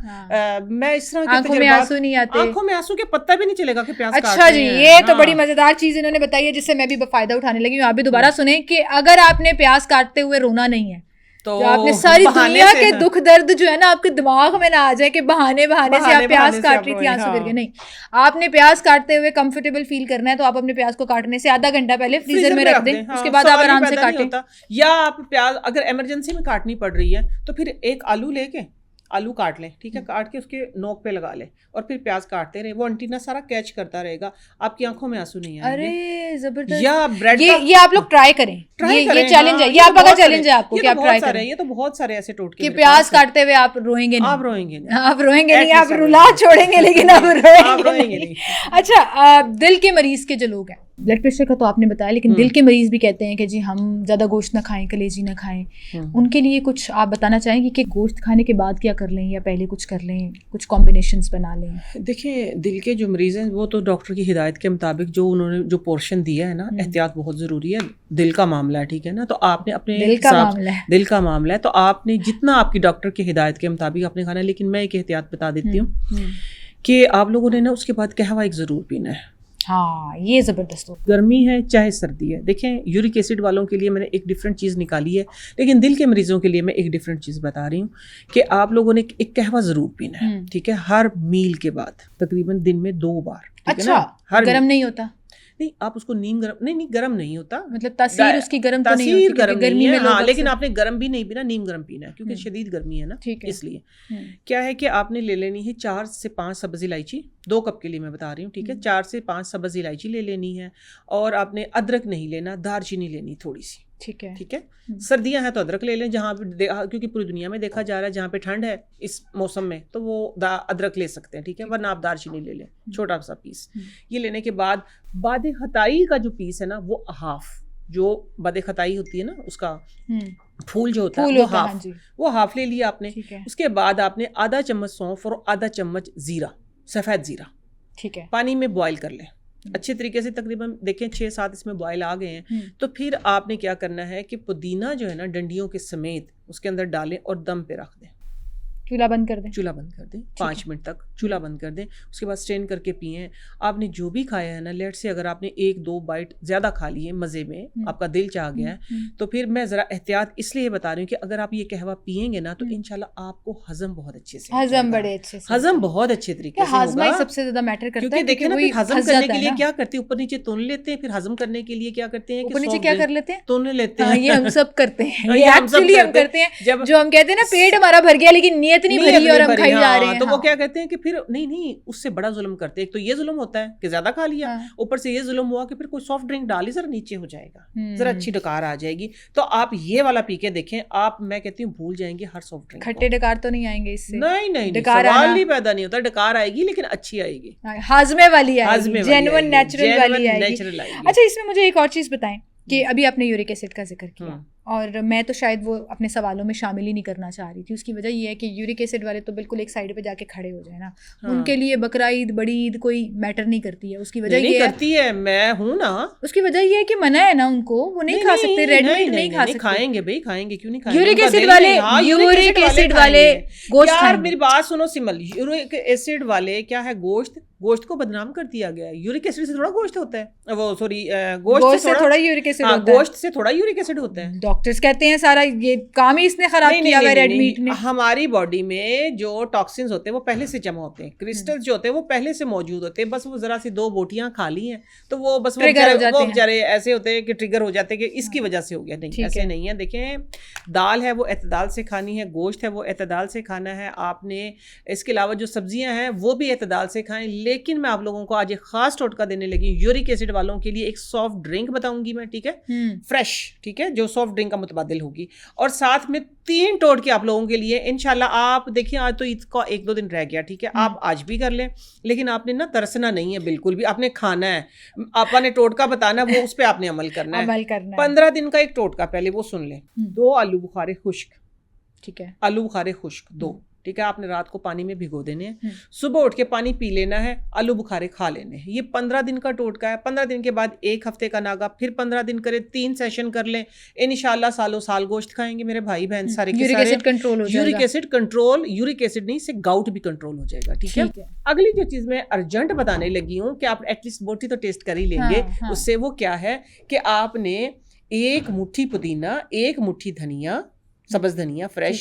Speaker 2: میں اس طرح
Speaker 1: آنکھوں میں آنسو نہیں آتے,
Speaker 2: آنکھوں میں آنسو کے پتہ بھی نہیں چلے گا کہ پیاز کاٹ رہی ہے.
Speaker 1: اچھا جی, یہ تو بڑی مزیدار چیز انہوں نے بتائی ہے جس سے میں بھی فائدہ اٹھانے لگی ہوں. آپ بھی دوبارہ سنیں کہ اگر آپ نے پیاز کاٹتے ہوئے رونا نہیں ہے, تو آپ نے ساری دنیا کے دکھ درد جو ہے نا آپ کے دماغ میں نہ آ جائے کہ بہانے سے آپ پیاز کاٹ رہی تھی آنسو گر کے. نہیں, آپ نے پیاز کاٹتے ہوئے کمفرٹیبل فیل کرنا ہے تو آپ اپنے پیاز کو کاٹنے سے آدھا گھنٹہ پہلے فریزر میں رکھ دیں, اس کے بعد آپ آرام سے کاٹیں.
Speaker 2: یا آپ پیاز اگر ایمرجنسی میں کاٹنی پڑ رہی ہے تو پھر ایک آلو لے کے آلو کاٹ لیں, ٹھیک ہے, کاٹ کے اس کے نوک پہ لگا لیں اور پھر پیاز کاٹتے رہیں, وہ انٹینا سارا کیچ کرتا رہے گا, آپ کی آنکھوں میں آنسو نہیں آئیں گے.
Speaker 1: ارے زبردست.
Speaker 2: یا بریڈ
Speaker 1: یہ آپ لوگ ٹرائی کریں, یہ چیلنج ہے, یہ آپ کا چیلنج ہے آپ کو کہ آپ ٹرائی کریں.
Speaker 2: یہ تو بہت سارے ایسے ٹوٹکے
Speaker 1: کہ پیاز کاٹتے ہوئے آپ روئیں گے نہیں,
Speaker 2: آپ روئیں گے نہیں,
Speaker 1: آپ روئیں گے نہیں, آپ رلا چھوڑیں گے لیکن آپ روئیں گے نہیں. اچھا دل کے مریض کے جو لوگ ہیں, بلڈ پریشر کا تو آپ نے بتایا, لیکن دل کے مریض بھی کہتے ہیں کہ جی ہم زیادہ گوشت نہ کھائیں, کلیجی نہ کھائیں, ان کے لیے کچھ آپ بتانا چاہیں گے کہ گوشت کھانے کے بعد کیا کر لیں یا پہلے کچھ کر لیں, کچھ کمبینیشنز بنا لیں؟
Speaker 2: دیکھیں دل کے جو مریض ہیں وہ تو ڈاکٹر کی ہدایت کے مطابق جو انہوں نے جو پورشن دیا ہے نا, احتیاط بہت ضروری ہے. دل کا معاملہ ہے, ٹھیک ہے نا, تو آپ نے اپنے دل کا معاملہ ہے تو آپ نے جتنا آپ کی ڈاکٹر کی ہدایت کے مطابق آپ نے کھانا ہے. لیکن میں ایک احتیاط بتا دیتی ہوں کہ آپ لوگوں نے نا اس کے بعد قہوہ ایک ضرور پینا ہے.
Speaker 1: ہاں یہ زبردست ہو,
Speaker 2: گرمی ہے چاہے سردی ہے. دیکھیں یورک ایسڈ والوں کے لیے میں نے ایک ڈفرینٹ چیز نکالی ہے, لیکن دل کے مریضوں کے لیے میں ایک ڈفرینٹ چیز بتا رہی ہوں کہ آپ لوگوں نے ایک قہوہ ضرور پینا ہے, ٹھیک ہے, ہر میل کے بعد تقریباً دن میں 2 بار.
Speaker 1: اچھا گرم نہیں ہوتا؟
Speaker 2: نہیں, آپ اس کو نیم گرم نہیں گرم نہیں ہوتا,
Speaker 1: مطلب تاثیر اس کی گرم تو نہیں ہوتی,
Speaker 2: گرم گرمی میں, ہاں, لیکن آپ نے گرم بھی نہیں پینا, نیم گرم پینا ہے کیونکہ شدید گرمی ہے نا. اس لیے کیا ہے کہ آپ نے لے لینی ہے 4 سے 5 سبز الائچی, 2 کپ کے لیے میں بتا رہی ہوں, ٹھیک ہے, 4 سے 5 سبز الائچی لے لینی ہے. اور آپ نے ادرک نہیں لینا, دار چینی لینی تھوڑی سی, ٹھیک ہے. سردیاں ہیں تو ادرک لے لیں, جہاں پہ کیونکہ پوری دنیا میں دیکھا جا رہا ہے جہاں پہ ٹھنڈ ہے اس موسم میں تو وہ ادرک لے سکتے ہیں, ٹھیک ہے, ورنہ آپ دار چینی لے لیں چھوٹا سا پیس. یہ لینے کے بعد باد خطائی کا جو پیس ہے نا وہ ہاف, جو باد خطائی ہوتی ہے نا اس کا پھول جو ہوتا ہے وہ ہاف لے لیا آپ نے. اس کے بعد آپ نے آدھا چمچ سونف اور آدھا چمچ زیرہ, سفید زیرہ, ٹھیک ہے, پانی میں بوائل کر لیں اچھے طریقے سے. تقریباً دیکھیں 6-7 اس میں بوائل آ گئے ہیں, تو پھر آپ نے کیا کرنا ہے کہ پودینہ جو ہے نا ڈنڈیوں کے سمیت اس کے اندر ڈالیں اور دم پہ رکھ دیں. چولہا بند کر دیں 5 منٹ تک چولہا بند کر دیں. اس کے بعد اسٹرین کر کے پئیں. آپ نے جو بھی کھایا ہے نا, لیٹ سے اگر آپ نے 1-2 بائٹ زیادہ کھا لیے مزے میں, آپ کا دل چاہ گیا ہے, تو پھر میں ذرا احتیاط اس لیے بتا رہی ہوں کہ اگر آپ یہ قہوہ پئیں گے نا تو انشاءاللہ آپ کو ہضم بہت اچھے سے, ہضم بہت اچھے طریقے سے ہوگا.
Speaker 1: سب سے زیادہ میٹر کرتا ہے
Speaker 2: کیونکہ دیکھیں نا پھر ہضم کرنے کے لیے کیا کرتے ہیں, اوپر نیچے تون لیتے ہیں, پھر ہضم کرنے کے لیے کیا کرتے ہیں,
Speaker 1: اوپر نیچے کیا کر لیتے ہیں,
Speaker 2: تون لیتے ہیں.
Speaker 1: یہ ہم سب کرتے ہیں, یہ ایکچولی ہم کرتے ہیں. جو ہم کہتے ہیں نا پیٹ ہمارا بھر گیا لیکن نیت نہیں بھری اور ہم کھائی جا رہے ہیں,
Speaker 2: تو وہ کیا کہتے ہیں کہ پھر نہیں اس سے بڑا ظلم کرتے ہیں. ایک تو یہ ظلم ہوتا ہے کہ زیادہ کھا لیا, اوپر سے یہ ظلم ہوا کہ پھر کوئی سافٹ ڈرنک ڈالی ذرا نیچے ہو جائے گا, ذرا اچھی ڈکار آ جائے گی. تو آپ یہ والا پی کے دیکھیں, آپ میں کہتی ہوں بھول جائیں گے ہر سافٹ ڈرنک.
Speaker 1: کھٹے ڈکار تو نہیں آئیں گے اس سے؟
Speaker 2: نہیں, سوال ہی پیدا نہیں ہوتا. ڈکار آئے گی لیکن اچھی آئے گی,
Speaker 1: ہاضمے والی آئے گی, جینوئن نیچرل والی آئے گی. اچھا اس میں مجھے ایک اور چیز بتائیں کہ ابھی آپ نے یورک ایسڈ کا ذکر کیا, اور میں تو شاید وہ اپنے سوالوں میں شامل ہی نہیں کرنا چاہ رہی تھی. اس کی وجہ یہ ہے کہ یورک ایسڈ والے تو بالکل ایک سائڈ پہ جا کے کھڑے ہو جائیں نا, ان کے لیے بقرہ عید بڑی عید کوئی میٹر نہیں کرتی ہے. اس کی وجہ یہ
Speaker 2: کرتی ہے, میں ہوں نا,
Speaker 1: اس کی وجہ یہ ہے کہ منع ہے نا ان کو, وہ نہیں کھا سکتے, ریڈ میٹ نہیں کھا سکتے.
Speaker 2: کھائیں گے بھائی, کھائیں گے, کیوں نہیں کھائیں گے.
Speaker 1: یورک ایسڈ والے گوشت,
Speaker 2: یار میری بات سنو سمل, یورک ایسڈ والے کیا ہے, گوشت کو بدنام کر دیا گیا ہے. یورک ایسڈ سے تھوڑا گوشت ہوتا ہے, وہ سوری گوشت سے تھوڑا یورک ایسڈ ہوتا ہے, گوشت سے تھوڑا یورک ایسڈ ہوتا ہے.
Speaker 1: ڈاکٹرز کہتے ہیں سارا یہ کام ہی اس نے خراب کیا ہوا ریڈ میٹ نے.
Speaker 2: ہماری باڈی میں جو ٹاکسنز ہوتے ہیں وہ پہلے سے جمع ہوتے ہیں, کرسٹلز جو ہوتے ہیں وہ پہلے سے موجود ہوتے ہیں, بس وہ ذرا سی 2 بوٹیاں کھا لی ہیں تو وہ بس وہ بیچارے ایسے ہوتے ہیں کہ ٹریگر ہو جاتے ہیں کہ اس کی وجہ سے ہو گیا. نہیں, ایسے نہیں ہے. دیکھیں, دال ہے وہ اعتدال سے کھانی ہے, گوشت ہے وہ اعتدال سے کھانا ہے آپ نے, اس کے علاوہ جو سبزیاں ہیں وہ بھی اعتدال سے کھائیں. لیکن میں آپ لوگوں کو آج ایک خاص ٹوٹکا دینے لگی, یورک ایسڈ والوں کے لیے ایک سافٹ ڈرنک بتاؤں گی میں, ٹھیک ہے, فریش, ٹھیک ہے, جو سافٹ ڈرنک کا متبادل ہوگی, اور ساتھ میں 3 ٹوٹکے آپ لوگوں کے لیے انشاءاللہ. آپ دیکھیں آج تو عید کا 1-2 دن رہ گیا, ٹھیک ہے, آپ آج بھی کر لیں, لیکن آپ نے نا ترسنا نہیں ہے بالکل بھی, آپ نے کھانا ہے, آپ نے ٹوٹکا بتانا ہے, وہ اس پہ آپ نے عمل کرنا ہے. 15 دن کا ایک ٹوٹکا پہلے وہ سن لیں. 2 آلو بخارے خشک,
Speaker 1: ٹھیک ہے,
Speaker 2: آلو بخارے خشک 2, ٹھیک ہے, آپ نے رات کو پانی میں بھگو دینے ہیں, صبح اٹھ کے پانی پی لینا ہے, آلو بخارے کھا لینے ہیں. یہ 15 دن کا ٹوٹکا ہے. 15 دن کے بعد 1 ہفتے کا ناگا, پھر 15 دن کرے, 3 سیشن کر لیں, انشاءاللہ سالوں سال گوشت کھائیں گے میرے بھائی بہن سارے کے سارے. Uric acid control, uric acid نہیں سے گاؤٹ بھی کنٹرول ہو جائے گا, ٹھیک ہے. اگلی جو چیز میں ارجنٹ بتانے لگی ہوں کہ آپ ایٹ لیسٹ بوٹی تو ٹیسٹ کر ہی لیں گے, اس سے وہ کیا ہے کہ آپ نے 1 مٹھی پودینہ, 1 مٹھی دھنیا, سبز دھنیا فریش,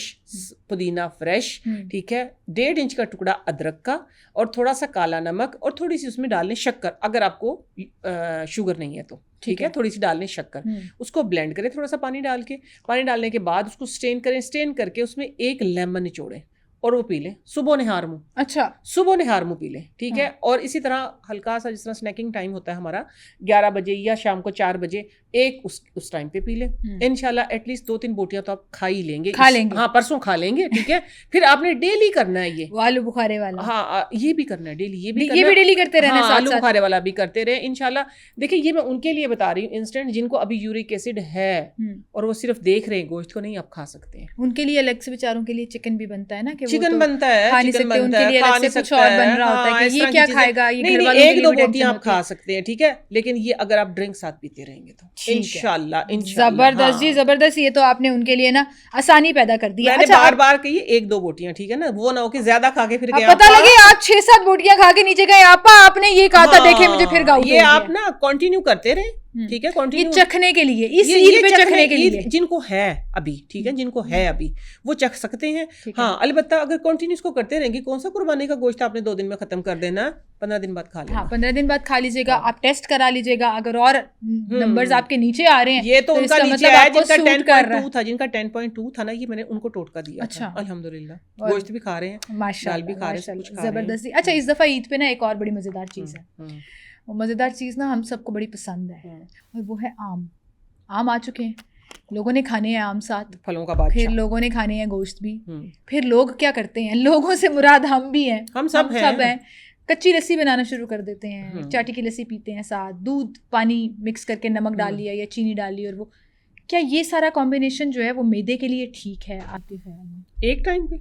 Speaker 2: پودینہ فریش, ٹھیک ہے, 1.5 انچ کا ٹکڑا ادرک کا, اور تھوڑا سا کالا نمک, اور تھوڑی سی اس میں ڈال لیں شکر, اگر آپ کو شوگر نہیں ہے تو, ٹھیک ہے, تھوڑی سی ڈال لیں شکر, اس کو بلینڈ کریں تھوڑا سا پانی ڈال کے. پانی ڈالنے کے بعد اس کو سٹین کریں, سٹین کر کے اس میں 1 لیمن نچوڑیں اور وہ پی لیں صبح نہار منہ.
Speaker 1: اچھا,
Speaker 2: صبح نہار منہ پی لیں, ٹھیک ہے. اور اسی طرح ہلکا سا جس طرح اسنیکنگ ٹائم ہوتا ہے ہمارا 11 بجے یا شام کو 4 بجے, ایک اس ٹائم پہ پی لیں. انشاءاللہ ایٹ لیسٹ 2-3 بوٹیاں تو آپ کھا ہی لیں گے, ہاں پرسوں کھا لیں گے, ٹھیک ہے. پھر آپ نے ڈیلی کرنا ہے یہ
Speaker 1: آلو بخارے والا,
Speaker 2: ہاں یہ بھی کرنا ہے ڈیلی, یہ بھی
Speaker 1: ڈیلی کرتے رہنا,
Speaker 2: آلو بخارے والا بھی کرتے رہے انشاءاللہ. دیکھیں یہ میں ان کے لیے بتا رہی ہوں انسٹنٹ جن کو ابھی یورک ایسڈ ہے اور وہ صرف دیکھ رہے ہیں گوشت کو, نہیں آپ کھا سکتے ہیں.
Speaker 1: ان کے لیے الگ سے بیچاروں کے لیے چکن بھی بنتا ہے نا, کہ
Speaker 2: چکن بنتا ہے,
Speaker 1: چکن بنتا ہے, کھا نہیں سکتا ہے, یہ کیا کھائے گا, یہ گھر والوں کے لیے
Speaker 2: 1-2 بوٹیاں آپ کھا سکتے ہیں, ٹھیک ہے. لیکن یہ اگر آپ ڈرنک ساتھ پیتے رہیں گے تو انشاءاللہ.
Speaker 1: زبردست جی, زبردست. یہ تو آپ نے ان کے لیے نا آسانی پیدا کر دی.
Speaker 2: میں نے بار بار کہی 1-2 بوٹیاں, ٹھیک ہے نا, وہ نہ ہو کہ زیادہ کھا کے پھر گئے,
Speaker 1: پتہ لگے آپ 6-7 بوٹیاں کھا کے نیچے گئے, آپ نے یہ کہا تھا, دیکھیں مجھے پھر گاؤں.
Speaker 2: یہ آپ نا کنٹینیو کرتے رہیں, ٹھیک ہے,
Speaker 1: کنٹینیو چکھنے کے لیے, اس عید پہ چکھنے کے لیے
Speaker 2: جن کو ہے ابھی, ٹھیک ہے, جن کو ہے ابھی وہ چکھ سکتے ہیں. ہاں البتہ اگر کنٹینیو اس کو کرتے رہیں گے, کون سا قربانی کا گوشت آپ نے 2 دن میں ختم کر دینا, 15 دن بعد کھا لینا.
Speaker 1: ہاں 15 دن بعد کھا لیجیے گا, آپ ٹیسٹ کرا لیجیے گا, اگر اور نمبرز آپ کے نیچے آ رہے ہیں,
Speaker 2: یہ تو ان کا نیچے آیا جن کا 10.2 تھا, جن کا 10.2 تھا نا, یہ میں نے ان کو ٹوٹکا دیا تھا. الحمدللہ گوشت بھی کھا رہے ہیں, دال بھی کھا رہے ہیں,
Speaker 1: زبردست. اچھا اس دفعہ عید پہ نا ایک اور بڑی مزیدار چیز ہے, وہ مزیدار چیز نا ہم سب کو بڑی پسند ہے, اور وہ ہے آم. آم آ چکے ہیں, لوگوں نے کھانے ہیں آم ساتھ,
Speaker 2: پھلوں کا بادشاہ,
Speaker 1: پھر لوگوں نے کھانے ہیں گوشت بھی. پھر لوگ کیا کرتے ہیں, لوگوں سے مراد ہم بھی ہیں,
Speaker 2: ہم سب ہیں,
Speaker 1: کچی لسی بنانا شروع کر دیتے ہیں, چاٹی کی لسی پیتے ہیں ساتھ, دودھ پانی مکس کر کے نمک ڈال لیا یا چینی ڈال لی, اور وہ کیا یہ سارا کمبینیشن جو ہے وہ میدے کے لیے ٹھیک ہے آپ کے خیال میں؟
Speaker 2: ایک ٹائم پہ,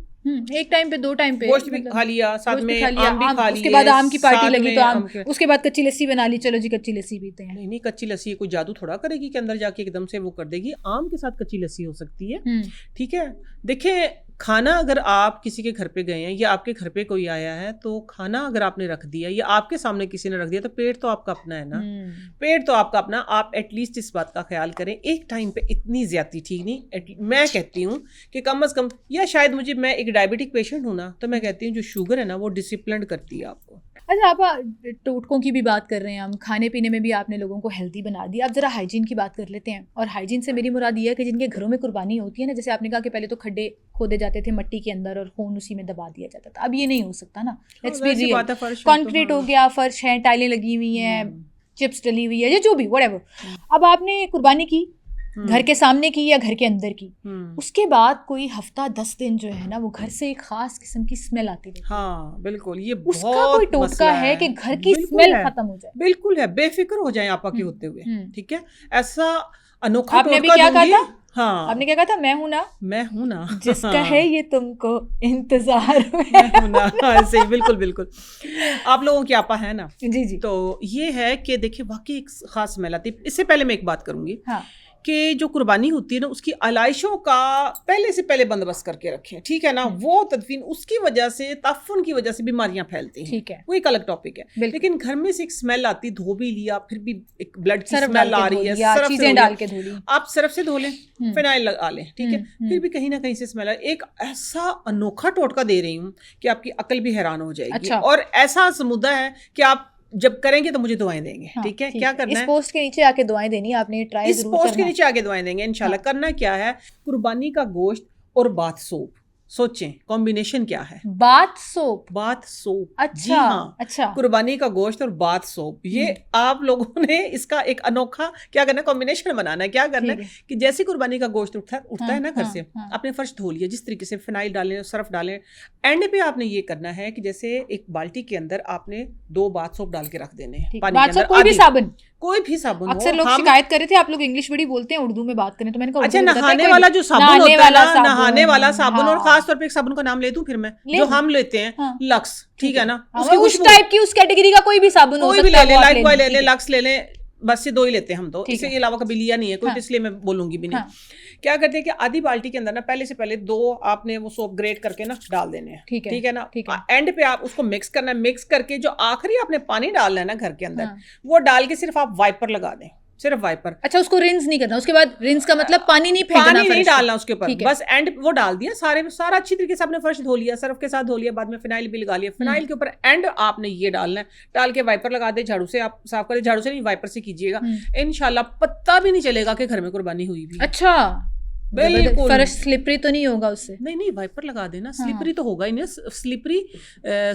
Speaker 1: ایک ٹائم پہ, 2 ٹائم پہ
Speaker 2: گوشت بھی کھا لیا, ساتھ میں آم بھی کھا لیا,
Speaker 1: اس کے بعد آم کی پارٹی لگی تو آم, اس کے بعد کچی لسی بنا لی, چلو جی کچی لسی پیتے ہیں.
Speaker 2: نہیں کچی لسی کوئی جادو تھوڑا کرے گی کہ اندر جا کے ایک دم سے وہ کر دے گی. آم کے ساتھ کچی لسی ہو سکتی ہے, ٹھیک ہے. دیکھیں کھانا اگر آپ کسی کے گھر پہ گئے ہیں یا آپ کے گھر پہ کوئی آیا ہے, تو کھانا اگر آپ نے رکھ دیا یا آپ کے سامنے کسی نے رکھ دیا, تو پیٹ تو آپ کا اپنا ہے نا, پیٹ تو آپ کا اپنا. آپ ایٹ لیسٹ اس بات کا خیال کریں, ایک ٹائم پہ اتنی زیادتی ٹھیک نہیں. میں کہتی ہوں کہ کم از کم, یا شاید مجھے, میں ایک ڈائبٹک پیشنٹ ہوں نا, تو میں کہتی ہوں جو شوگر ہے نا وہ ڈسپلنڈ کرتی ہے آپ کو.
Speaker 1: اچھا آپ ٹوٹکوں کی بھی بات کر رہے ہیں, ہم کھانے پینے میں بھی آپ نے لوگوں کو ہیلدی بنا دیا. اب ذرا ہائیجین کی بات کر لیتے ہیں, اور ہائیجین سے میری مراد یہ ہے کہ جن کے گھروں میں قربانی ہوتی ہے نا, جیسے آپ نے کہا کہ پہلے تو کھڈے کھودے جاتے تھے مٹی کے اندر اور خون اسی میں دبا دیا جاتا تھا, اب یہ نہیں ہو سکتا نا. لیٹس بی ریئل, کانکریٹ ہو گیا, فرش ہے, ٹائلیں لگی ہوئی ہیں, چپس ڈلی ہوئی ہے, یا جو بھی وٹ ایور. اب آپ نے قربانی کی, گھر کے سامنے کی یا گھر کے اندر کی, اس کے بعد کوئی ہفتہ 10 دن جو ہے نا, وہ گھر سے ایک خاص قسم کی اسمیل آتی رہتی ہے.
Speaker 2: ہاں بالکل, یہ
Speaker 1: اس کا کوئی ٹوٹکا ہے کہ گھر کی اسمیل ختم ہو جائے؟
Speaker 2: بالکل ہے, بے فکر ہو جائیں آپا کے ہوتے ہوئے, ٹھیک ہے. ایسا انوکھا
Speaker 1: آپ نے بھی کیا کہا تھا,
Speaker 2: ہاں
Speaker 1: آپ نے کیا کہا تھا, میں ہوں نا جس کا ہے یہ تم کو انتظار,
Speaker 2: صحیح, بالکل بالکل. آپ لوگوں کی آپا ہے نا,
Speaker 1: جی جی.
Speaker 2: تو یہ ہے کہ دیکھیں واقعی ایک خاص اسمیل آتی ہے. اس سے پہلے میں ایک بات کروں گی کہ جو قربانی ہوتی ہے نا اس کی علائشوں کا پہلے سے پہلے بندوبست کر کے رکھیں, ٹھیک ہے نا. وہ تدفین اس کی وجہ سے, تعفن کی وجہ سے بیماریاں پھیلتی ہیں,
Speaker 1: ٹھیک ہے,
Speaker 2: وہ ایک الگ ٹاپک ہے. لیکن گھر میں سے ایک اسمیل آتی, دھو بھی لیا پھر بھی ایک بلڈ کی اسمیل آ رہی ہے,
Speaker 1: چیزیں ڈال کے دھو لی,
Speaker 2: آپ سرف سے دھو لیں, فینائل لگا لیں, ٹھیک ہے, پھر بھی کہیں نہ کہیں سے اسمیل. ایک ایسا انوکھا ٹوٹکا دے رہی ہوں کہ آپ کی عقل بھی حیران ہو جائے گی, اور ایسا سمودہ ہے کہ آپ جب کریں گے تو مجھے دعائیں دیں گے, ٹھیک ہے. کیا کرنا ہے,
Speaker 1: اس پوسٹ کے نیچے آ کے دعائیں دینی, آپ نے ٹرائی ضرور کرنا ہے.
Speaker 2: اس پوسٹ کے نیچے آ کے دعائیں دیں گے انشاءاللہ. کرنا کیا ہے, قربانی کا گوشت اور باتھ سوپ, سوچیں کمبینیشن کیا ہے.
Speaker 1: باتھ سوپ,
Speaker 2: باتھ سوپ,
Speaker 1: اچھا اچھا,
Speaker 2: قربانی کا گوشت اور باتھ سوپ, یہ آپ لوگوں نے اس کا ایک انوکھا کیا کرنا ہے, کمبینیشن بنانا ہے. کیا کرنا ہے کہ جیسے قربانی کا گوشت اٹھتا ہے نا گھر سے, آپ نے فرش دھو لیا, جس طریقے سے فنائل ڈالیں, سرف ڈالیں, اینڈ پہ آپ نے یہ کرنا ہے کہ جیسے ایک بالٹی کے اندر آپ نے 2 باتھ سوپ ڈال کے رکھ دینے ہیں پانی کے اندر. کوئی بھی صابن,
Speaker 1: اکثر لوگ شکایت کر رہے تھے آپ لوگ انگلش بڑی بولتے ہیں, اردو میں بات کریں, تو میں نے کہا
Speaker 2: اچھا نہانے والا جو صابن ہوتا ہے نا, نہانے والا صابن, اور خاص طور پہ ایک صابن کا نام لے دوں پھر میں, جو ہم لیتے ہیں لکس, ٹھیک ہے نا,
Speaker 1: اس ٹائپ کی اس کیٹیگری کا کوئی بھی صابن ہو سکتا ہے,
Speaker 2: کوئی بھی لے لیں, لائف بوائے لے لیں, لکس لے لیں, بس یہ 2 ہی لیتے ہیں ہم تو, اس کے علاوہ کبھی لیا نہیں ہے کوئی, اس لیے میں بولوں گی بھی نہیں. کیا کرتے ہیں کہ آدھی بالٹی کے اندر نا پہلے سے پہلے 2 آپ نے وہ سوپ گریٹ کر کے نا ڈال دینے ہیں, ٹھیک ہے نا. اینڈ پہ آپ اس کو مکس کرنا ہے, مکس کر کے جو آخری آپ نے پانی ڈالنا ہے نا گھر کے اندر, وہ ڈال کے صرف آپ وائپر لگا دیں, صرف وائپر.
Speaker 1: اچھا, اس کو رنس نہیں کرنا, اس کے بعد رنس کا مطلب پانی نہیں پھینکنا,
Speaker 2: پانی نہیں ڈالنا اس کے اوپر, بس اینڈ وہ ڈال دیا, سارا اچھی طریقے سے آپ نے فرش دھو لیا, سرف کے ساتھ دھو لیا, بعد میں فنائل بھی لگا لیا, فنائل کے اوپر اینڈ آپ نے یہ ڈالنا ہے, ڈال کے وائپر لگا دے, جھاڑو سے آپ صاف کریں, جھاڑو سے نہیں وائپر سے کیجیے گا, انشاءاللہ پتہ بھی نہیں چلے گا کہ گھر میں قربانی ہوئی بھی.
Speaker 1: اچھا,
Speaker 2: بالکل
Speaker 1: فرش سلپری تو نہیں ہوگا اس سے,
Speaker 2: نہیں وائپر لگا دینا, سلپری تو ہوگا ہی نہیں, سلپری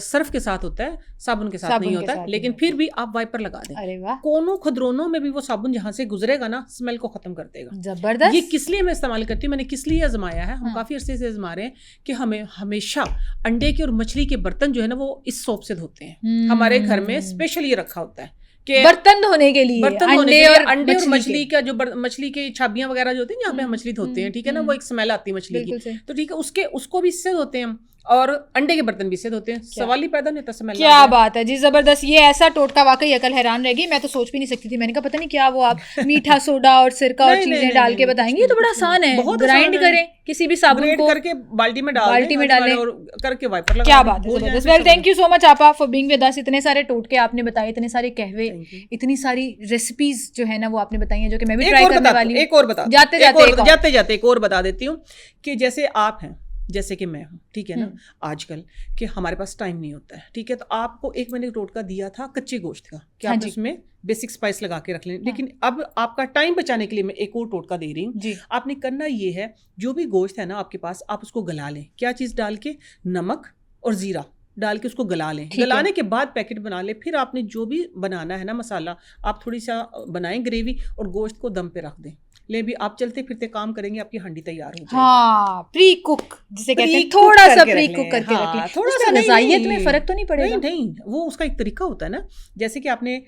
Speaker 2: سرف کے ساتھ ہوتا ہے, صابن کے ساتھ نہیں ہوتا ہے, لیکن پھر بھی آپ وائپر لگا دیں. کونوں خدرونوں میں بھی وہ صابن جہاں سے گزرے گا نا, اسمیل کو ختم کر دے گا.
Speaker 1: زبردست.
Speaker 2: یہ کس لیے میں استعمال کرتی ہوں, میں نے کس لیے آزمایا ہے, ہم کافی عرصے سے آزما رہے ہیں کہ ہمیں ہمیشہ انڈے کے اور مچھلی کے برتن جو ہے نا وہ اس سوپ سے دھوتے ہیں. ہمارے گھر میں اسپیشل یہ رکھا ہوتا ہے کہ
Speaker 1: برتن دھونے کے لیے,
Speaker 2: انڈے اور مچھلی کا جو مچھلی کی چھابیاں وغیرہ جو ہوتی ہیں جہاں پہ ہم مچھلی دھوتے ہیں, ٹھیک ہے نا, وہ ایک اسمیل آتی ہے مچھلی کی, تو ٹھیک ہے, اس کو بھی اس سے دھوتے ہیں ہم, اور انڈے کے برتن بھی اس سے دھوتے ہیں. سوال ہی پیدا نہیں ہوتا اسمیل.
Speaker 1: کیا بات ہے جی, زبردست. یہ ایسا ٹوٹکا واقعی عقل حیران رہ گئی, میں تو سوچ بھی نہیں سکتی تھی. میں نے کہا پتہ نہیں کیا وہ آپ میٹھا سوڈا اور سرکہ اور چیزیں ڈال کے بتائیں گے, یہ تو بڑا آسان ہے. گرائنڈ کریں کسی بھی صابن کو,
Speaker 2: کر کے بالٹی میں ڈالیں اور کر کے وائپر لگا.
Speaker 1: کیا بات ہے, زبردست. ویل تھینک یو سو مچ آپا فار بینگ ود اس. اتنے سارے ٹوٹکے آپ نے بتائے, اتنے سارے قہوے, اتنی ساری ریسیپیز جو ہے نا وہ آپ نے بتائی ہیں, جو کہ میں بھی ٹرائی کرنے والی ہوں.
Speaker 2: ایک اور بتا جاتے ایک اور بتا دیتی ہوں کہ جیسے آپ ہیں, جیسے کہ میں ہوں, ٹھیک ہے نا, آج کل کہ ہمارے پاس ٹائم نہیں ہوتا ہے, ٹھیک ہے, تو آپ کو ایک میں نے ٹوٹکا دیا تھا کچے گوشت کا کہ آپ اس میں بیسک اسپائس لگا کے رکھ لیں, لیکن اب آپ کا ٹائم بچانے کے لیے میں ایک اور ٹوٹکا دے رہی ہوں. آپ نے کرنا یہ ہے, جو بھی گوشت ہے نا آپ کے پاس, آپ اس کو گلا لیں. کیا چیز ڈال کے, نمک اور زیرہ ڈال کے اس کو گلا لیں. گلانے کے بعد پیکٹ بنا لیں. پھر آپ نے جو بھی بنانا ہے نا مسالہ, آپ تھوڑی سا بنائیں گریوی, اور گوشت کو دم پہ رکھ دیں. لے بھی آپ چلتے پھرتے کام کریں گے, آپ کی ہانڈی تیار ہو جائے گی.
Speaker 1: ہاں, پری کوک جسے کہتے ہیں, تھوڑا سا پری کوک کر کے رکھ لیں. تھوڑا سا غذائیت میں فرق تو نہیں پڑے گا.
Speaker 2: نہیں, وہ اس کا ایک طریقہ ہوتا ہے نا. جیسے کہ آپ نے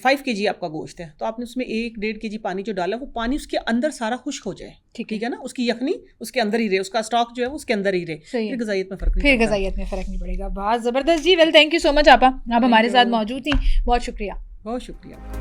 Speaker 2: 5 kg آپ کا گوشت ہے, تو آپ نے اس میں 1-1.5 kg پانی جو ڈالا, وہ پانی اس کے اندر سارا خشک ہو جائے, ٹھیک ہے نا, اس کی یخنی اس کے اندر ہی رہے, اس کا اسٹاک جو ہے وہ اس کے اندر ہی رہے, پھر غذائیت میں فرق نہیں
Speaker 1: پڑے گا. بہت زبردست جی. ویل تھینک یو سو مچ آپا, آپ ہمارے ساتھ موجود تھیں, بہت شکریہ.
Speaker 2: بہت شکریہ.